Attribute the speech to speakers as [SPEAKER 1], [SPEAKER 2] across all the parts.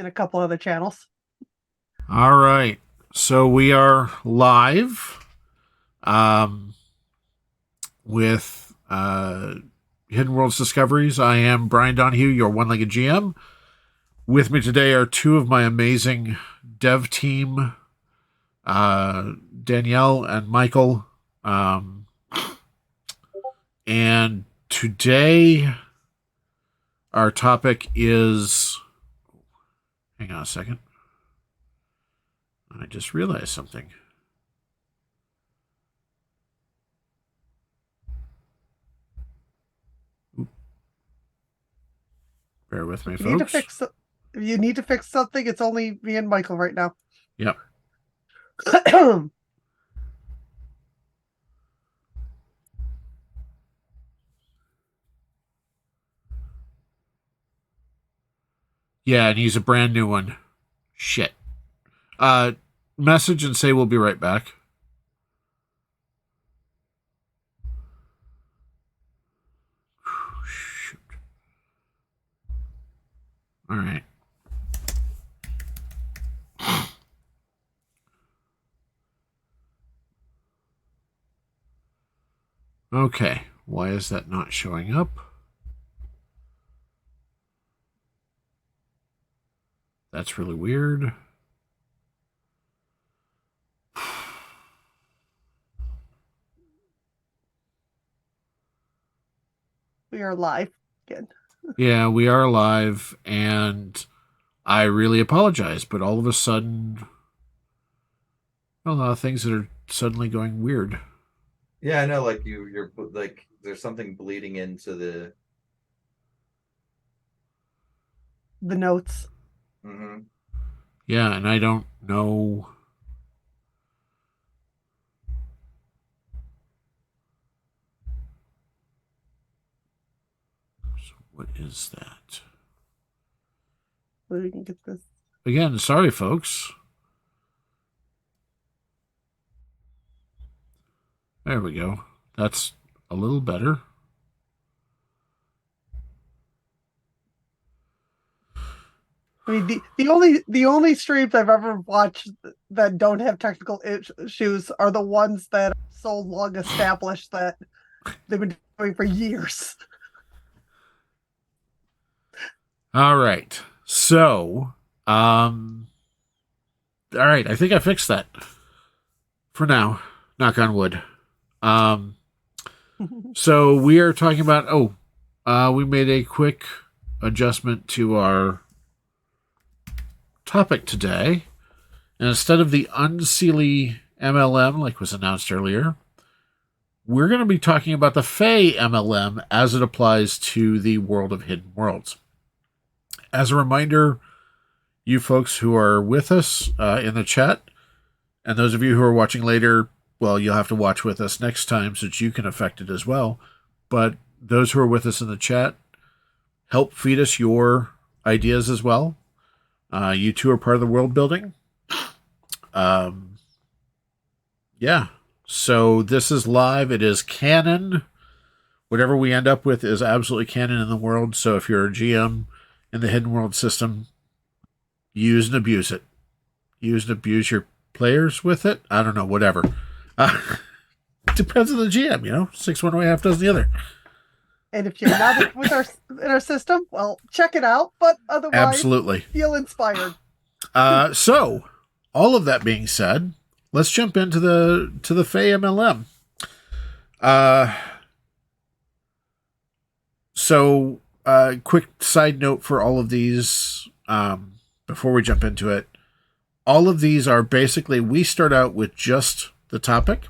[SPEAKER 1] and a couple other channels.
[SPEAKER 2] All right. So we are live with Hidden Worlds Discoveries. I am Brian Donahue, your one-legged GM. With me today are two of my amazing dev team, Danielle and Michael. And today our topic is... Hang on a second. I just realized something. Oop. Bear with me, folks.
[SPEAKER 1] If you need to fix something, it's only me and Michael right now.
[SPEAKER 2] Yep. Yeah, and he's a brand new one. Shit. Message and say we'll be right back. Shoot. All right. Okay. Why is that not showing up? That's really weird.
[SPEAKER 1] We are live again.
[SPEAKER 2] Yeah, we are live, and I really apologize, but all of a sudden, a lot of things that are suddenly going weird.
[SPEAKER 3] Yeah, I know. Like you're like there's something bleeding into the
[SPEAKER 1] notes.
[SPEAKER 3] Mm-hmm.
[SPEAKER 2] Yeah, and I don't know. So what is that?
[SPEAKER 1] So we can get this.
[SPEAKER 2] Again, sorry, folks. There we go. That's a little better.
[SPEAKER 1] I mean, the only streams I've ever watched that don't have technical issues are the ones that are so long established that they've been doing for years.
[SPEAKER 2] All right. So, all right. I think I fixed that for now. Knock on wood. So we are talking about, we made a quick adjustment to our topic today. And instead of the Unseelie MLM, like was announced earlier, we're going to be talking about the Fey MLM as it applies to the world of Hidden Worlds. As a reminder, you folks who are with us in the chat, and those of you who are watching later, well, you'll have to watch with us next time so that you can affect it as well. But those who are with us in the chat, help feed us your ideas as well. You two are part of the world building. Yeah. So this is live. It is canon. Whatever we end up with is absolutely canon in the world. So if you're a GM in the Hidden World system, use and abuse it. Use and abuse your players with it. I don't know, whatever. Depends on the GM, 6 one way, half dozen the other.
[SPEAKER 1] And if you're not with in our system, well, check it out. But otherwise,
[SPEAKER 2] absolutely
[SPEAKER 1] feel inspired.
[SPEAKER 2] So, all of that being said, let's jump into the Fey MLM. So, quick side note for all of these, before we jump into it. All of these are basically, we start out with just the topic.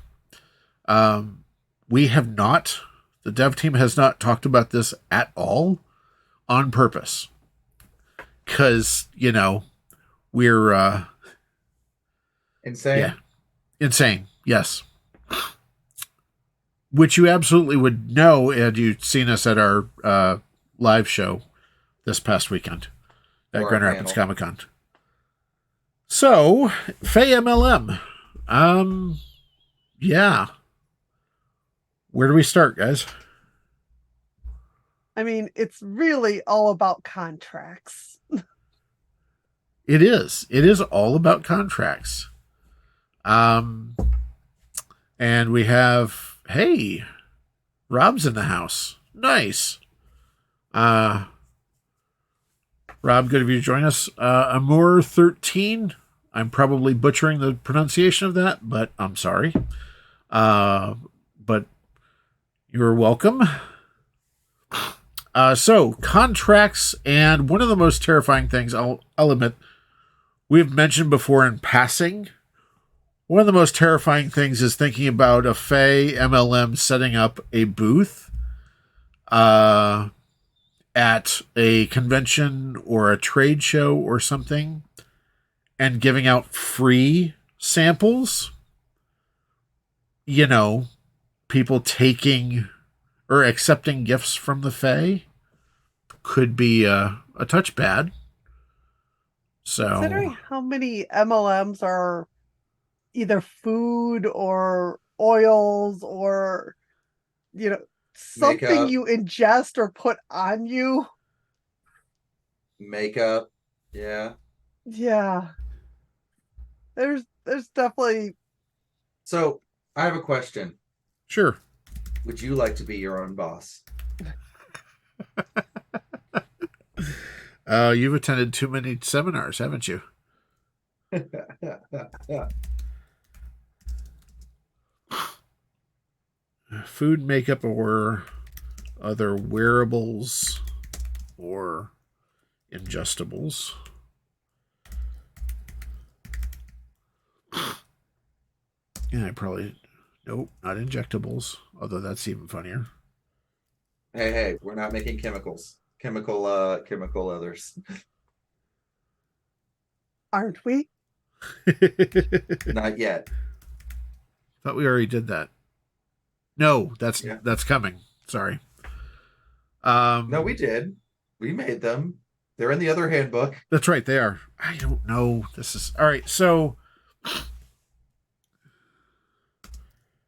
[SPEAKER 2] We have not, the dev team has not talked about this at all on purpose. Because, we're...
[SPEAKER 3] insane.
[SPEAKER 2] Yeah. Insane, yes. Which you absolutely would know had you seen us at our live show this past weekend at Grand Rapids Comic Con. So, Fey MLM. Yeah. Where do we start, guys?
[SPEAKER 1] I mean, it's really all about contracts.
[SPEAKER 2] It is. It is all about contracts. And we have, hey, Rob's in the house. Nice. Rob, good of you to join us. Amor 13. I'm probably butchering the pronunciation of that, but I'm sorry. But you're welcome. So contracts, and one of the most terrifying things I'll admit, we've mentioned before in passing. One of the most terrifying things is thinking about a Fey MLM setting up a booth at a convention or a trade show or something and giving out free samples. You know, people taking or accepting gifts from the Fae could be a touch bad. So,
[SPEAKER 1] Considering how many MLMs are either food or oils or, something
[SPEAKER 3] Makeup,
[SPEAKER 1] you ingest or put on you.
[SPEAKER 3] makeup. Yeah.
[SPEAKER 1] Yeah. There's definitely.
[SPEAKER 3] So I have a question.
[SPEAKER 2] sure.
[SPEAKER 3] Would you like to be your own boss?
[SPEAKER 2] You've attended too many seminars, haven't you? Food, makeup, or other wearables or ingestibles. Yeah, I probably. Nope, not injectables. Although that's even funnier.
[SPEAKER 3] Hey, we're not making chemicals. Chemical others.
[SPEAKER 1] Aren't we?
[SPEAKER 3] Not yet.
[SPEAKER 2] Thought we already did that. No,
[SPEAKER 3] Yeah.
[SPEAKER 2] that's coming. Sorry.
[SPEAKER 3] No, we did. We made them. They're in the other handbook.
[SPEAKER 2] That's right. They are. I don't know. This is all right. So,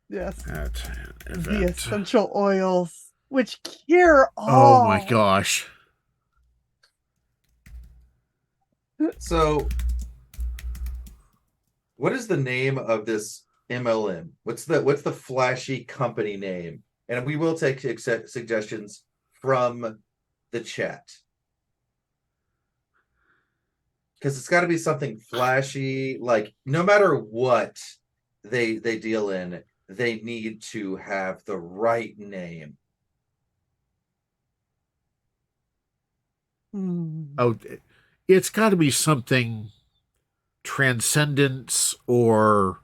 [SPEAKER 1] Yes.
[SPEAKER 2] at an
[SPEAKER 1] The
[SPEAKER 2] event.
[SPEAKER 1] essential oils, which cure
[SPEAKER 2] Oh
[SPEAKER 1] all.
[SPEAKER 2] my gosh.
[SPEAKER 3] So, what is the name of this MLM? What's the flashy company name? And we will take suggestions from the chat. Because it's got to be something flashy, like no matter what they deal in, they need to have the right name.
[SPEAKER 2] Oh, it's got to be something transcendence or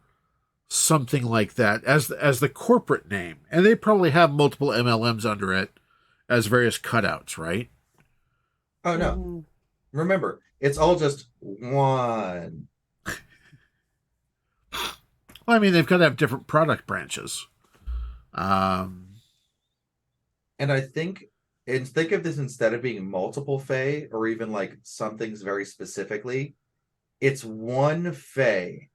[SPEAKER 2] something like that as the corporate name, and they probably have multiple MLMs under it as various cutouts, right?
[SPEAKER 3] Oh no.
[SPEAKER 1] Mhm.
[SPEAKER 3] Remember, it's all just one.
[SPEAKER 2] Well, I mean, they've got to have different product branches.
[SPEAKER 3] And I think, and think of this instead of being multiple Fae or even like some things very specifically, it's one Fae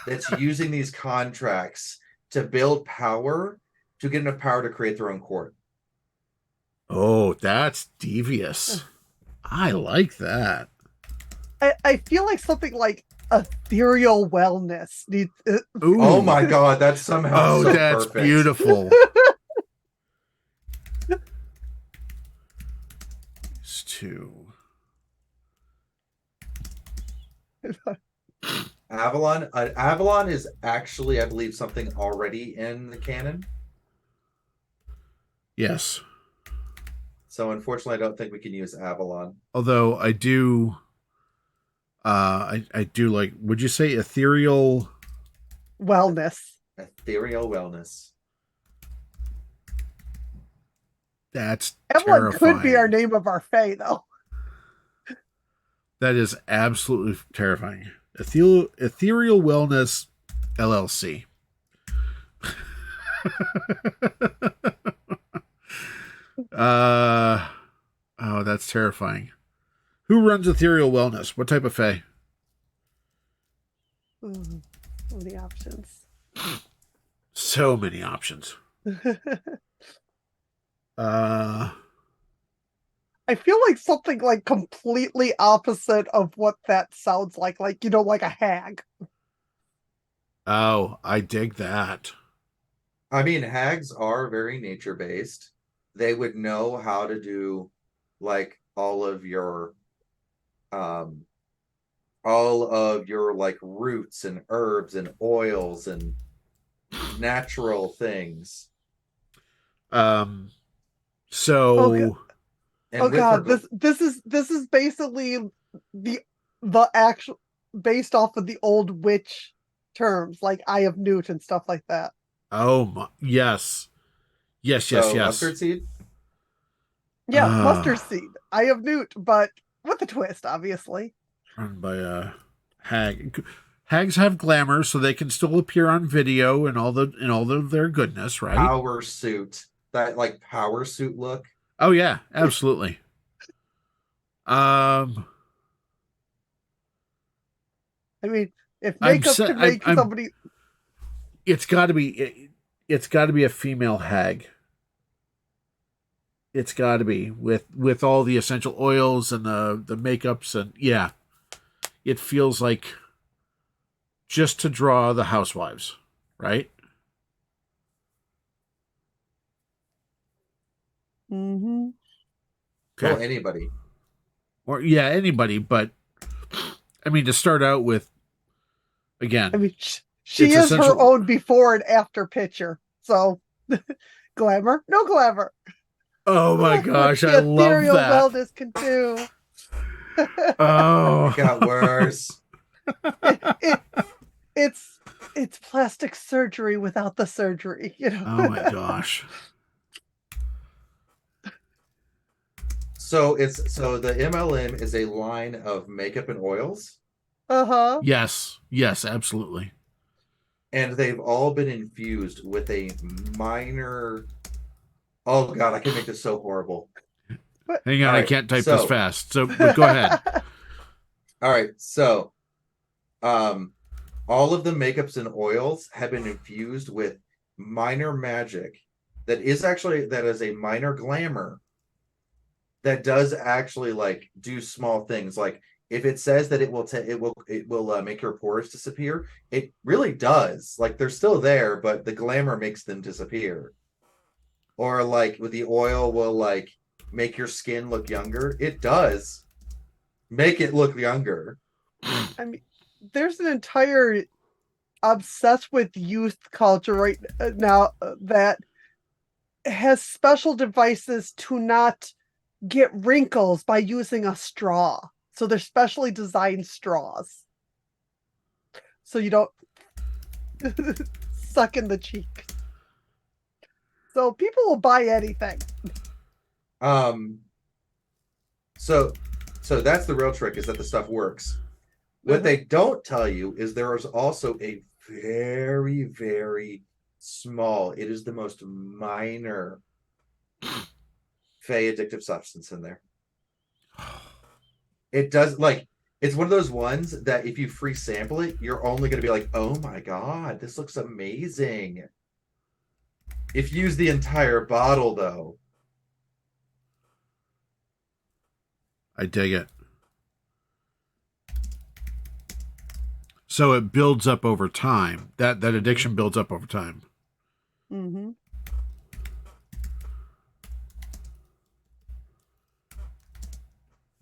[SPEAKER 3] that's using these contracts to build power to get enough power to create their own court.
[SPEAKER 2] Oh, that's devious. I like that.
[SPEAKER 1] I feel like something like ethereal wellness needs.
[SPEAKER 2] Ooh.
[SPEAKER 3] Oh my god, that's somehow
[SPEAKER 2] Oh,
[SPEAKER 3] so
[SPEAKER 2] that's
[SPEAKER 3] perfect.
[SPEAKER 2] beautiful. These two.
[SPEAKER 3] Avalon. Avalon is actually, I believe, something already in the canon.
[SPEAKER 2] Yes.
[SPEAKER 3] So unfortunately, I don't think we can use Avalon.
[SPEAKER 2] Although I do, I do like. Would you say ethereal
[SPEAKER 1] Wellness.
[SPEAKER 3] Ethereal wellness.
[SPEAKER 2] That's
[SPEAKER 1] Evelyn
[SPEAKER 2] terrifying.
[SPEAKER 1] could be our name of our Fae, though.
[SPEAKER 2] That is absolutely terrifying. Ethereal Wellness LLC. Oh, that's terrifying. Who runs Ethereal Wellness? What type of Fae?
[SPEAKER 1] What are the options?
[SPEAKER 2] So many options.
[SPEAKER 1] I feel like something like completely opposite of what that sounds like like a hag.
[SPEAKER 2] Oh, I dig that.
[SPEAKER 3] I mean, hags are very nature based. They would know how to do like um all of your like roots and herbs and oils and natural things.
[SPEAKER 2] Um,
[SPEAKER 1] Oh, g-
[SPEAKER 2] so
[SPEAKER 1] oh
[SPEAKER 3] And with
[SPEAKER 1] God,
[SPEAKER 3] regard,
[SPEAKER 1] this is basically the the actual based off of the old witch terms like Eye of Newt and stuff like that.
[SPEAKER 2] oh my, yes. Yes, yes,
[SPEAKER 3] so
[SPEAKER 2] yes.
[SPEAKER 3] mustard seed.
[SPEAKER 1] Yeah, mustard
[SPEAKER 2] Uh,
[SPEAKER 1] seed, Eye of Newt, but with a twist, obviously.
[SPEAKER 2] run by a hag. Hags have glamour, so they can still appear on video and all of their goodness, right?
[SPEAKER 3] Power suit. That like power suit look.
[SPEAKER 2] Oh yeah, absolutely. Um,
[SPEAKER 1] I mean, if
[SPEAKER 2] I'm
[SPEAKER 1] makeup
[SPEAKER 2] set.
[SPEAKER 1] can make
[SPEAKER 2] I'm.
[SPEAKER 1] somebody,
[SPEAKER 2] It's got to be. It's got to be a female hag. It's got to be with all the essential oils and the makeups and yeah, it feels like just to draw the housewives, right?
[SPEAKER 1] hmm
[SPEAKER 3] Well,
[SPEAKER 2] Okay,
[SPEAKER 3] anybody.
[SPEAKER 2] or yeah, anybody, but I mean to start out with
[SPEAKER 1] I
[SPEAKER 2] again,
[SPEAKER 1] mean, she
[SPEAKER 2] it's
[SPEAKER 1] is her
[SPEAKER 2] essential.
[SPEAKER 1] own before and after picture. So, glamour, no glamour.
[SPEAKER 2] Oh my
[SPEAKER 1] Look what
[SPEAKER 2] gosh, I
[SPEAKER 1] the
[SPEAKER 2] love
[SPEAKER 1] ethereal
[SPEAKER 2] that.
[SPEAKER 1] wellness can do.
[SPEAKER 3] It got
[SPEAKER 2] Oh,
[SPEAKER 3] worse.
[SPEAKER 1] it, it it's it's plastic surgery without the surgery, you know.
[SPEAKER 2] oh my gosh.
[SPEAKER 3] So the MLM is a line of makeup and oils,
[SPEAKER 1] Uh-huh.
[SPEAKER 2] Yes, yes, absolutely.
[SPEAKER 3] and they've all been infused with a minor. Oh God, I can make this so horrible.
[SPEAKER 1] But
[SPEAKER 2] Hang on,
[SPEAKER 3] All
[SPEAKER 2] I
[SPEAKER 3] right,
[SPEAKER 2] can't type this
[SPEAKER 3] so
[SPEAKER 2] fast. So, but go ahead.
[SPEAKER 3] all right, so um, all of the makeups and oils have been infused with minor magic that is a minor glamour that does actually like do small things like if it says that it will make your pores disappear, it really does. Like they're still there, but the glamour makes them disappear. Or like with the oil will like make your skin look younger. It does make it look younger.
[SPEAKER 1] I mean, there's an entire obsessed with youth culture right now that has special devices to not get wrinkles by using a straw. So they're specially designed straws. So you don't suck in the cheek. So people will buy anything.
[SPEAKER 3] Um so so that's the real trick is that the stuff works. What they don't tell you is there is also a very, very small, it is the most minor fey addictive substance in there. It does like it's one of those ones that if you free sample it, you're only going to be like, oh my God, this looks amazing. If you use the entire bottle, though,
[SPEAKER 2] I dig it. So it builds up over time. That addiction builds up over time.
[SPEAKER 1] Mm-hmm.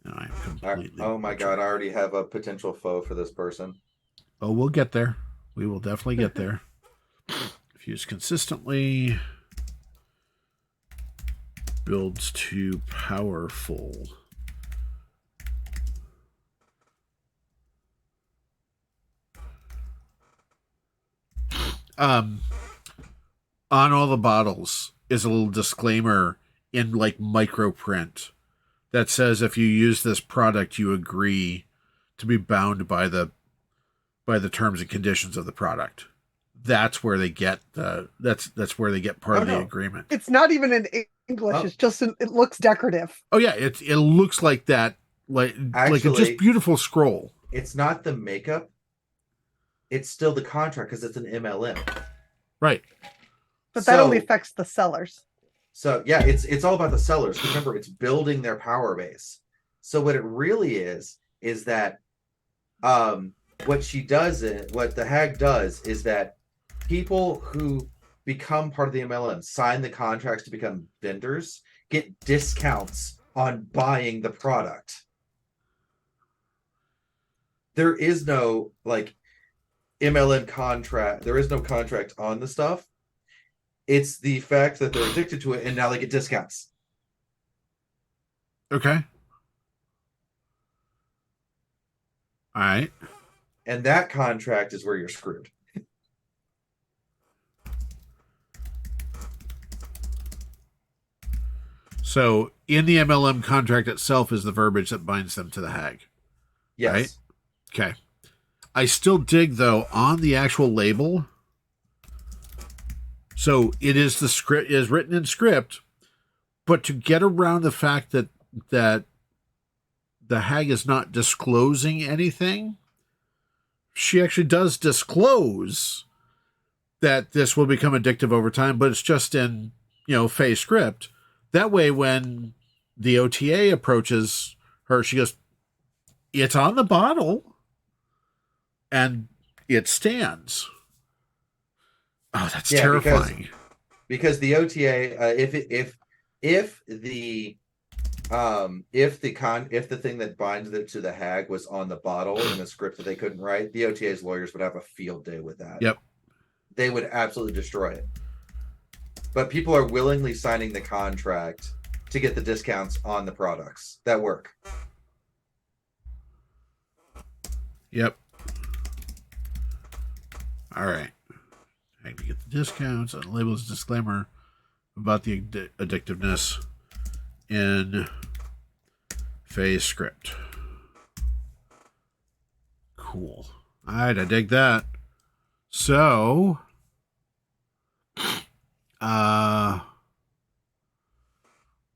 [SPEAKER 2] I'm completely.
[SPEAKER 3] oh my God, I already have a potential foe for this person.
[SPEAKER 2] Oh, we'll get there. We will definitely get there. If used consistently, builds to powerful. Um, on all the bottles is a little disclaimer in like micro print that says if you use this product, you agree to be bound by the terms and conditions of the product. That's where they get that's where they get part
[SPEAKER 3] Oh
[SPEAKER 2] of the
[SPEAKER 3] no.
[SPEAKER 2] agreement.
[SPEAKER 1] It's not even in English.
[SPEAKER 3] Oh,
[SPEAKER 1] It's just it looks decorative.
[SPEAKER 2] Oh yeah, it looks like that, like a just
[SPEAKER 3] actually,
[SPEAKER 2] beautiful scroll.
[SPEAKER 3] it's not the makeup, it's still the contract because it's an MLM.
[SPEAKER 2] Right.
[SPEAKER 1] But that only
[SPEAKER 3] So
[SPEAKER 1] affects the sellers.
[SPEAKER 3] So yeah, it's all about the sellers. Remember, it's building their power base. So what it really is that what the hag does is that people who become part of the MLM sign the contracts to become vendors, get discounts on buying the product. There is no like MLM contract. There is no contract on the stuff. It's the fact that they're addicted to it and now they get discounts.
[SPEAKER 2] Okay. All right.
[SPEAKER 3] And that contract is where you're screwed.
[SPEAKER 2] So in the MLM contract itself is the verbiage that binds them to the hag.
[SPEAKER 3] Yes.
[SPEAKER 2] Right? Okay. I still dig though on the actual label. So it is the script is written in script, but to get around the fact that the hag is not disclosing anything, she actually does disclose that this will become addictive over time, but it's just in, Faye script. That way, when the OTA approaches her, she goes, "It's on the bottle, and it stands." Oh, that's terrifying.
[SPEAKER 3] Because the OTA, if the thing that binds it to the hag was on the bottle in the script that they couldn't write, the OTA's lawyers would have a field day with that.
[SPEAKER 2] Yep.
[SPEAKER 3] They would absolutely destroy it. But people are willingly signing the contract to get the discounts on the products that work.
[SPEAKER 2] Yep. All right. I can get the discounts and labels disclaimer about the addictiveness in Faye's script. Cool. All right, I dig that. So,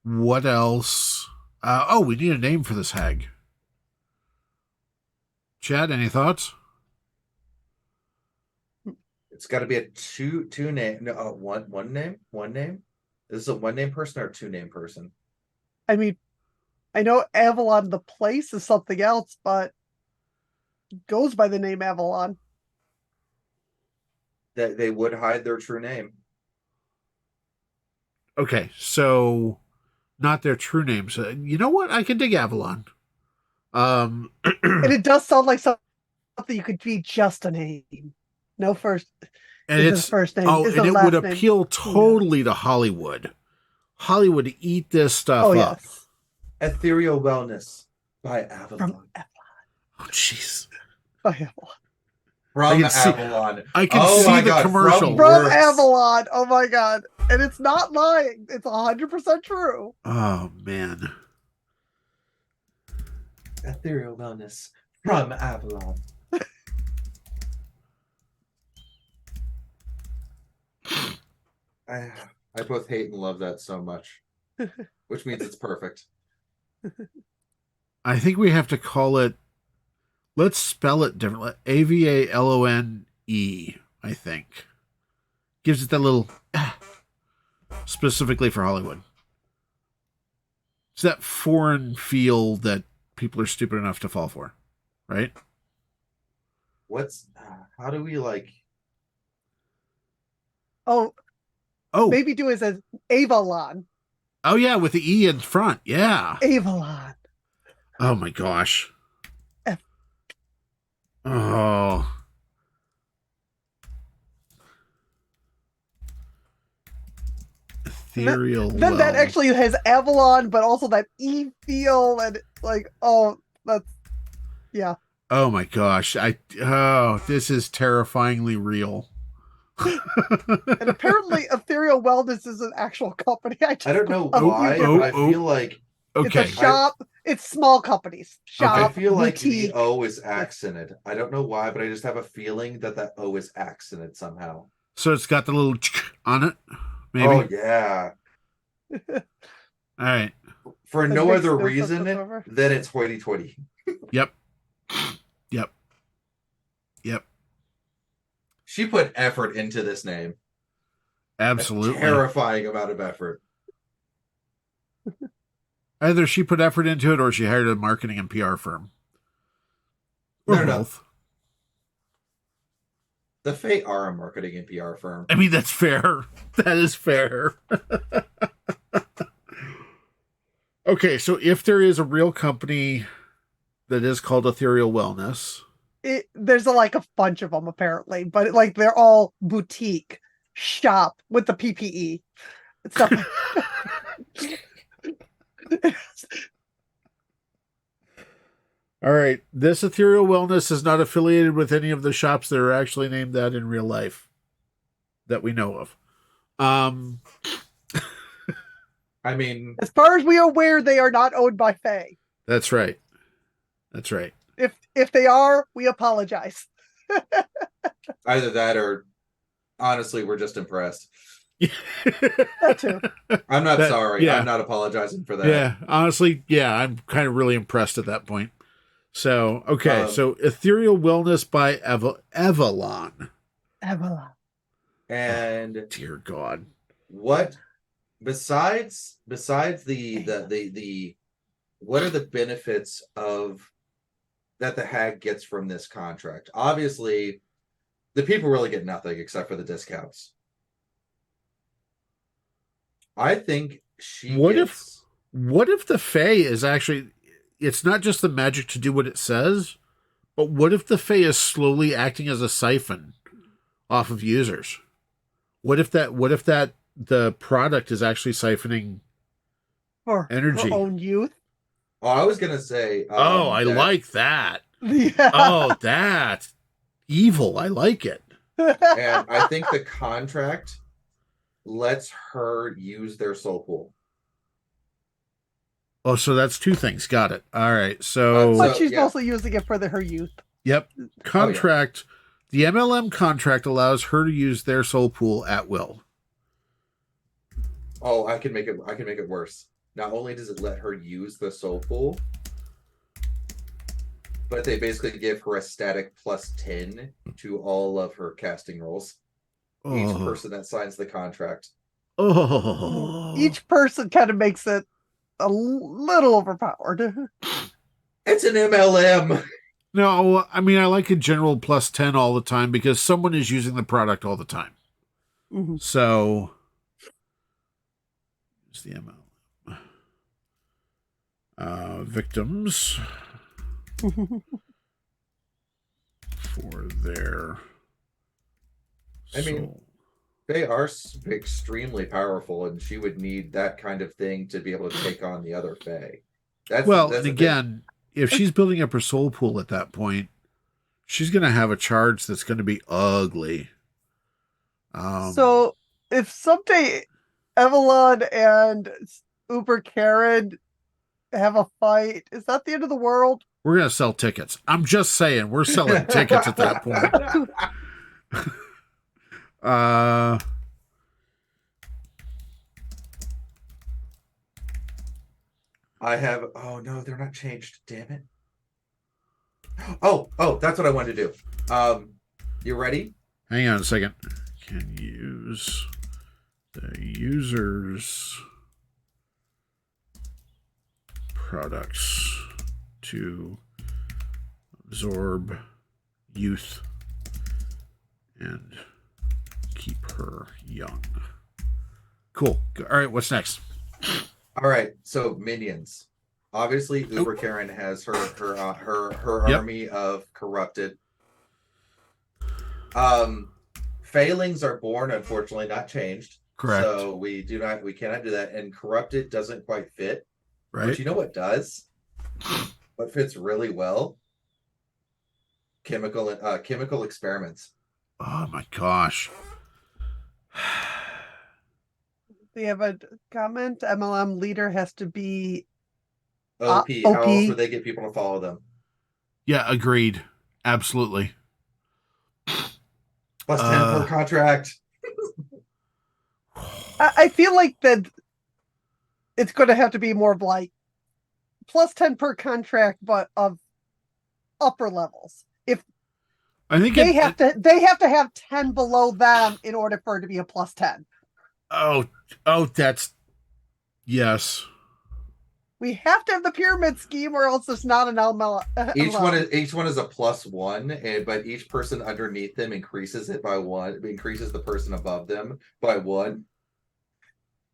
[SPEAKER 2] what else? We need a name for this hag. Chad, any thoughts?
[SPEAKER 3] It's got to be a two name. No, one name. Is this a one name person or a 2 name person?
[SPEAKER 1] I mean, I know Avalon the place is something else, but it goes by the name Avalon.
[SPEAKER 3] That they would hide their true name.
[SPEAKER 2] Okay, so not their true names. You know what? I can dig Avalon.
[SPEAKER 1] And it does sound like something you could be just a name. No first.
[SPEAKER 2] And it's
[SPEAKER 1] first name.
[SPEAKER 2] Oh, and it would appeal totally to Hollywood. Hollywood to eat this stuff up.
[SPEAKER 1] Yes.
[SPEAKER 3] Ethereal Wellness by Avalon.
[SPEAKER 1] From Avalon.
[SPEAKER 2] Oh, jeez.
[SPEAKER 1] By Avalon.
[SPEAKER 3] From Avalon.
[SPEAKER 2] I can see the commercial.
[SPEAKER 1] From Avalon. Oh my god. And it's not lying. It's 100% true.
[SPEAKER 2] Oh, man.
[SPEAKER 3] Ethereal Wellness from Avalon. I both hate and love that so much, which means it's perfect.
[SPEAKER 2] I think we have to call it, let's spell it differently. Avalone, I think. Gives it that little, specifically for Hollywood. It's that foreign feel that people are stupid enough to fall for, right?
[SPEAKER 3] How do we
[SPEAKER 1] Maybe do it as Avalon.
[SPEAKER 2] Oh, yeah, with the E in front. Yeah.
[SPEAKER 1] Avalon.
[SPEAKER 2] Oh, my gosh. Oh. Ethereal.
[SPEAKER 1] Then that actually has Avalon, but also that E feel and yeah.
[SPEAKER 2] Oh my gosh. This is terrifyingly real.
[SPEAKER 1] And apparently Ethereal Wellness is an actual company. I
[SPEAKER 3] don't know why, but I feel like
[SPEAKER 2] okay.
[SPEAKER 1] It's a shop. It's small companies. Shop.
[SPEAKER 3] I feel like
[SPEAKER 1] boutique.
[SPEAKER 3] the O is accented. I don't know why, but I just have a feeling that O is accented somehow.
[SPEAKER 2] So it's got the little on it, maybe?
[SPEAKER 3] Oh, yeah.
[SPEAKER 2] All right.
[SPEAKER 3] For no other reason than it's hoity-toity.
[SPEAKER 2] Yep.
[SPEAKER 3] She put effort into this name.
[SPEAKER 2] Absolutely.
[SPEAKER 3] A terrifying amount of effort.
[SPEAKER 2] Either she put effort into it or she hired a marketing and PR firm. Or
[SPEAKER 3] No.
[SPEAKER 2] both.
[SPEAKER 3] The Fae are a marketing and PR firm.
[SPEAKER 2] I mean, that's fair. That is fair. Okay, so if there is a real company that is called Ethereal Wellness,
[SPEAKER 1] There's like a bunch of them apparently, but like they're all boutique shop with the PPE. It's stuff.
[SPEAKER 2] all right, this Ethereal Wellness is not affiliated with any of the shops that are actually named that in real life that we know of.
[SPEAKER 3] I mean,
[SPEAKER 1] As far as we are aware, they are not owned by Faye.
[SPEAKER 2] That's right. That's right.
[SPEAKER 1] If they are, we apologize.
[SPEAKER 3] either that or honestly, we're just impressed.
[SPEAKER 1] That too.
[SPEAKER 3] I'm not sorry.
[SPEAKER 2] Yeah.
[SPEAKER 3] I'm not apologizing for that.
[SPEAKER 2] Yeah, honestly, yeah, I'm kind of really impressed at that point. So, okay, so Ethereal Wellness by Avalon.
[SPEAKER 1] Avalon.
[SPEAKER 3] And
[SPEAKER 2] Dear God.
[SPEAKER 3] what besides the what are the benefits of that the hag gets from this contract? Obviously, the people really get nothing except for the discounts. I think
[SPEAKER 2] What if the Fae is actually, it's not just the magic to do what it says, but what if the Fae is slowly acting as a siphon off of users? What if that the product is actually siphoning
[SPEAKER 1] For
[SPEAKER 2] energy?
[SPEAKER 1] her own youth.
[SPEAKER 3] Oh, I was gonna say.
[SPEAKER 2] I like that.
[SPEAKER 1] Yeah.
[SPEAKER 2] Oh, that's evil. I like it.
[SPEAKER 3] And I think the contract lets her use their soul pool.
[SPEAKER 2] Oh, so that's two things. Got it. All right. So,
[SPEAKER 1] But she's
[SPEAKER 3] yeah.
[SPEAKER 1] mostly using it for her youth.
[SPEAKER 2] yep. Contract. The MLM contract allows her to use their soul pool at will.
[SPEAKER 3] Oh, I can make it worse. Not only does it let her use the soul pool, but they basically give her a static +10 to all of her casting rolls. Each person that signs the contract.
[SPEAKER 2] Oh.
[SPEAKER 1] Each person kind of makes it a little overpowered.
[SPEAKER 3] It's an MLM.
[SPEAKER 2] No, I mean, I like a general +10 all the time because someone is using the product all the time.
[SPEAKER 1] Mm-hmm.
[SPEAKER 2] So, here's the MLM. Victims for their
[SPEAKER 3] I mean,
[SPEAKER 2] soul.
[SPEAKER 3] they are extremely powerful, and she would need that kind of thing to be able to take on the other Fae. That's
[SPEAKER 2] and
[SPEAKER 3] the
[SPEAKER 2] again, if she's building up her soul pool at that point, she's going to have a charge that's going to be ugly.
[SPEAKER 1] So, if someday Evelyn and Uber Karen have a fight, is that the end of the world?
[SPEAKER 2] We're going to sell tickets. I'm just saying, we're selling tickets at that point.
[SPEAKER 3] I have. Oh no, they're not changed. Damn it. Oh, that's what I wanted to do. You ready?
[SPEAKER 2] Hang on a second. Can use the user's products to absorb youth and keep her young. Cool. All right, what's next?
[SPEAKER 3] All right. So minions. Obviously, Uber Karen has her
[SPEAKER 2] Yep.
[SPEAKER 3] army of corrupted. Failings are born, unfortunately, not changed.
[SPEAKER 2] Correct.
[SPEAKER 3] So we cannot do that. And corrupted doesn't quite fit.
[SPEAKER 2] Right.
[SPEAKER 3] But you know what does? What fits really well? Chemical experiments.
[SPEAKER 2] Oh my gosh.
[SPEAKER 1] Do you have a comment? MLM leader has to be
[SPEAKER 3] OP.
[SPEAKER 1] OP.
[SPEAKER 3] How else would they get people to follow them?
[SPEAKER 2] Yeah, agreed. Absolutely.
[SPEAKER 3] +10 per contract.
[SPEAKER 1] I feel like that it's going to have to be more of like +10 per contract, but of upper levels. If
[SPEAKER 2] I think
[SPEAKER 1] they have to have 10 below them in order for it to be a +10.
[SPEAKER 2] Oh, that's yes.
[SPEAKER 1] We have to have the pyramid scheme, or else it's not an MLM.
[SPEAKER 3] Each one is a +1, but each person underneath them increases it by 1. It increases the person above them by 1.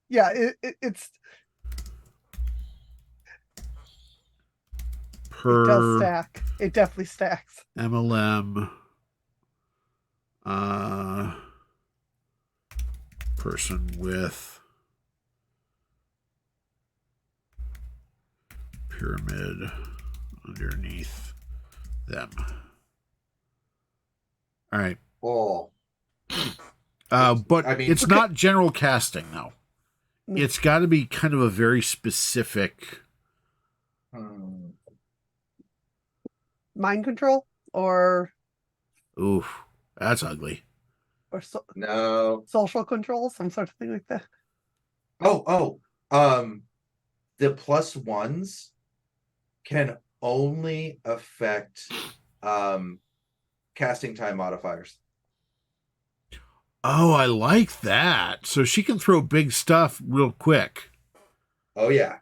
[SPEAKER 1] Yeah, it's it does
[SPEAKER 2] Per
[SPEAKER 1] stack. It definitely stacks.
[SPEAKER 2] MLM person with pyramid underneath them. All right.
[SPEAKER 3] Oh,
[SPEAKER 2] But
[SPEAKER 3] I mean,
[SPEAKER 2] it's not general casting, though. It's got to be kind of a very specific.
[SPEAKER 1] Mind control or
[SPEAKER 2] Oof, that's ugly.
[SPEAKER 1] or
[SPEAKER 3] no.
[SPEAKER 1] social control, some sort of thing like that.
[SPEAKER 3] The +1s can only affect casting time modifiers.
[SPEAKER 2] Oh, I like that. So she can throw big stuff real quick.
[SPEAKER 3] Oh yeah.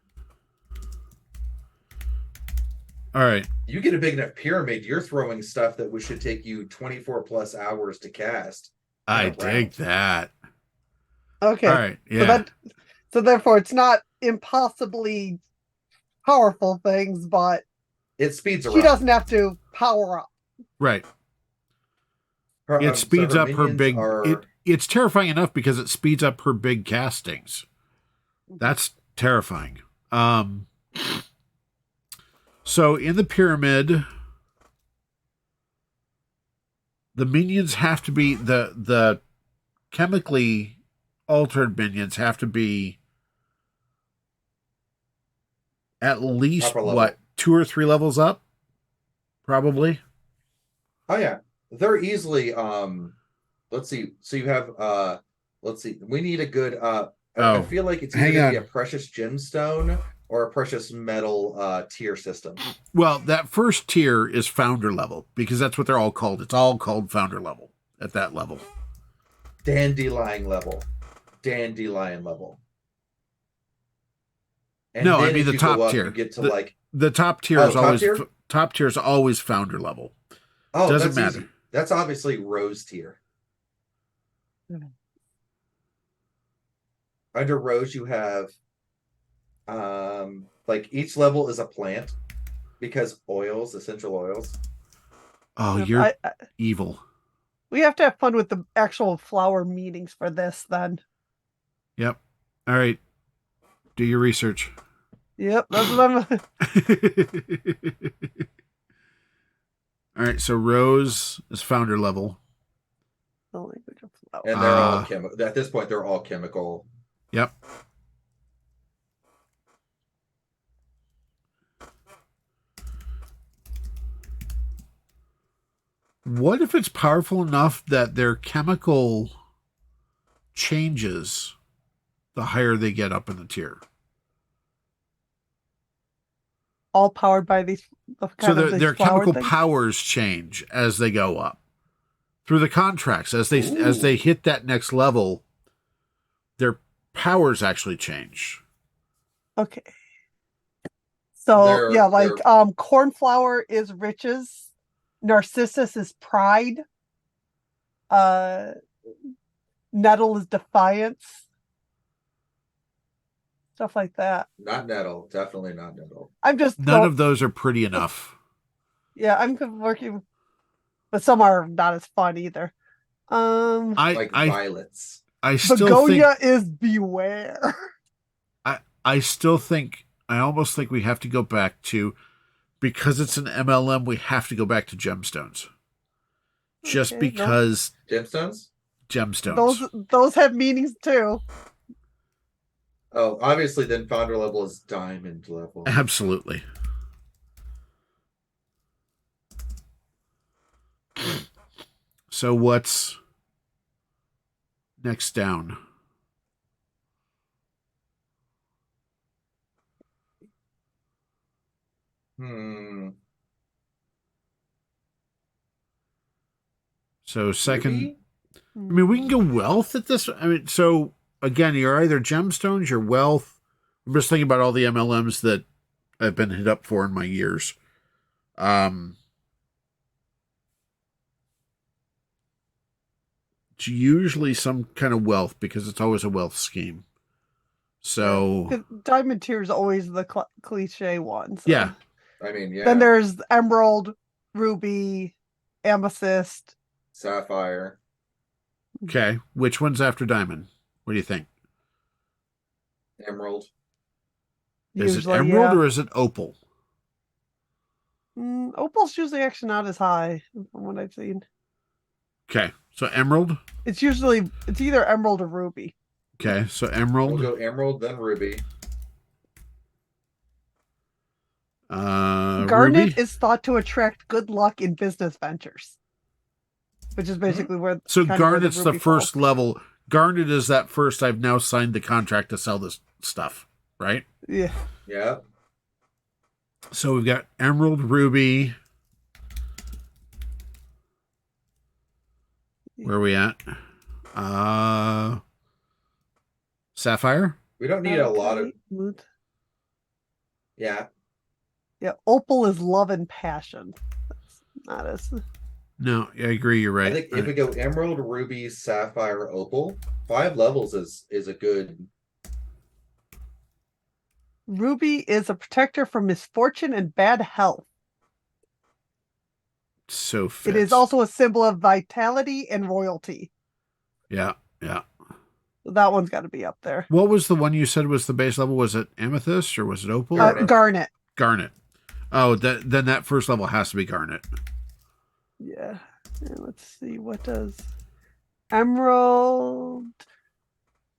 [SPEAKER 2] All right.
[SPEAKER 3] You get a big enough pyramid, you're throwing stuff that should take you 24+ hours to cast.
[SPEAKER 2] I dig that.
[SPEAKER 1] Okay.
[SPEAKER 2] All right. Yeah.
[SPEAKER 1] So therefore, it's not impossibly powerful things, but
[SPEAKER 3] it speeds her
[SPEAKER 1] she
[SPEAKER 3] up.
[SPEAKER 1] doesn't have to power up.
[SPEAKER 2] Right. It speeds up her big.
[SPEAKER 3] Are...
[SPEAKER 2] It's terrifying enough because it speeds up her big castings. That's terrifying. So in the pyramid, the minions have to be the chemically altered minions have to be at least what 2 or 3 levels up, probably.
[SPEAKER 3] Oh yeah, they're easily. Let's see. So you have. Let's see. We need a good. I feel like it's either going to be a precious gemstone or a precious metal tier system.
[SPEAKER 2] Well, that first tier is founder level because that's what they're all called. It's all called founder level at that level.
[SPEAKER 3] Dandelion level. Dandelion level. And
[SPEAKER 2] no, I mean the top tier.
[SPEAKER 3] You get to
[SPEAKER 2] the top tier is always top tier is always founder level.
[SPEAKER 3] Oh,
[SPEAKER 2] doesn't matter.
[SPEAKER 3] Easy. That's obviously rose tier. Under rose, you have like each level is a plant because oils, essential oils.
[SPEAKER 2] Oh, you're evil.
[SPEAKER 1] We have to have fun with the actual flower meanings for this then.
[SPEAKER 2] Yep. All right. Do your research.
[SPEAKER 1] Yep, that's what I'm.
[SPEAKER 2] All right, so Rose is founder level.
[SPEAKER 1] The language of flower.
[SPEAKER 3] And they're all chemical. At this point, they're all chemical.
[SPEAKER 2] Yep. What if it's powerful enough that their chemical changes the higher they get up in the tier?
[SPEAKER 1] All powered by these.
[SPEAKER 2] So their chemical powers change as they go up through the contracts. As they hit that next level, their powers actually change.
[SPEAKER 1] Okay. So cornflower is riches. Narcissus is pride. Nettle is defiance. Stuff like that.
[SPEAKER 3] Not nettle. Definitely not nettle.
[SPEAKER 2] None of those are pretty enough.
[SPEAKER 1] Yeah, I'm working, but some are not as fun either.
[SPEAKER 3] Like violets.
[SPEAKER 2] I still
[SPEAKER 1] Begonia is beware.
[SPEAKER 2] I still think I almost think we have to go back to, because it's an MLM, we have to go back to gemstones. Just because
[SPEAKER 3] gemstones?
[SPEAKER 2] Gemstones.
[SPEAKER 1] Those have meanings too.
[SPEAKER 3] Oh, obviously then founder level is diamond level.
[SPEAKER 2] Absolutely. So what's next down? So second,
[SPEAKER 3] Ruby?
[SPEAKER 2] I mean, we can go wealth at this. I mean, so again, you're either gemstones, your wealth. I'm just thinking about all the MLMs that I've been hit up for in my years. It's usually some kind of wealth because it's always a wealth scheme. So
[SPEAKER 1] 'Cause diamond tier is always the cliche one. So.
[SPEAKER 2] yeah,
[SPEAKER 3] I mean, yeah.
[SPEAKER 1] Then there's emerald, ruby, amethyst.
[SPEAKER 3] Sapphire.
[SPEAKER 2] okay. Which one's after diamond? What do you think?
[SPEAKER 3] Emerald.
[SPEAKER 2] Is it
[SPEAKER 1] Usually,
[SPEAKER 2] emerald
[SPEAKER 1] yeah.
[SPEAKER 2] or is it opal?
[SPEAKER 1] Opal's usually actually not as high from what I've seen.
[SPEAKER 2] Okay, so emerald.
[SPEAKER 1] It's either emerald or ruby.
[SPEAKER 2] Okay, so
[SPEAKER 3] We'll
[SPEAKER 2] emerald.
[SPEAKER 3] go emerald, then ruby.
[SPEAKER 1] Garnet
[SPEAKER 2] Ruby.
[SPEAKER 1] is thought to attract good luck in business ventures, which is basically where.
[SPEAKER 2] So
[SPEAKER 1] kind of where
[SPEAKER 2] garnet's the
[SPEAKER 1] ruby
[SPEAKER 2] first
[SPEAKER 1] falls.
[SPEAKER 2] level. Garnet is that first. I've now signed the contract to sell this stuff, right?
[SPEAKER 1] Yeah.
[SPEAKER 3] Yeah.
[SPEAKER 2] So we've got emerald, ruby. Where are we at? Sapphire.
[SPEAKER 3] We don't need a lot of.
[SPEAKER 1] Malachite.
[SPEAKER 3] Yeah.
[SPEAKER 1] Yeah, opal is love and passion. That's not as.
[SPEAKER 2] No, I agree. You're right.
[SPEAKER 3] I think if we go emerald, ruby, sapphire, opal, 5 levels is a good.
[SPEAKER 1] Ruby is a protector from misfortune and bad health.
[SPEAKER 2] So fits.
[SPEAKER 1] It is also a symbol of vitality and royalty.
[SPEAKER 2] Yeah, yeah.
[SPEAKER 1] So that one's got to be up there.
[SPEAKER 2] What was the one you said was the base level? Was it amethyst or was it opal?
[SPEAKER 1] Garnet.
[SPEAKER 2] Garnet. Oh, then that first level has to be garnet.
[SPEAKER 1] Yeah. Let's see. What does emerald?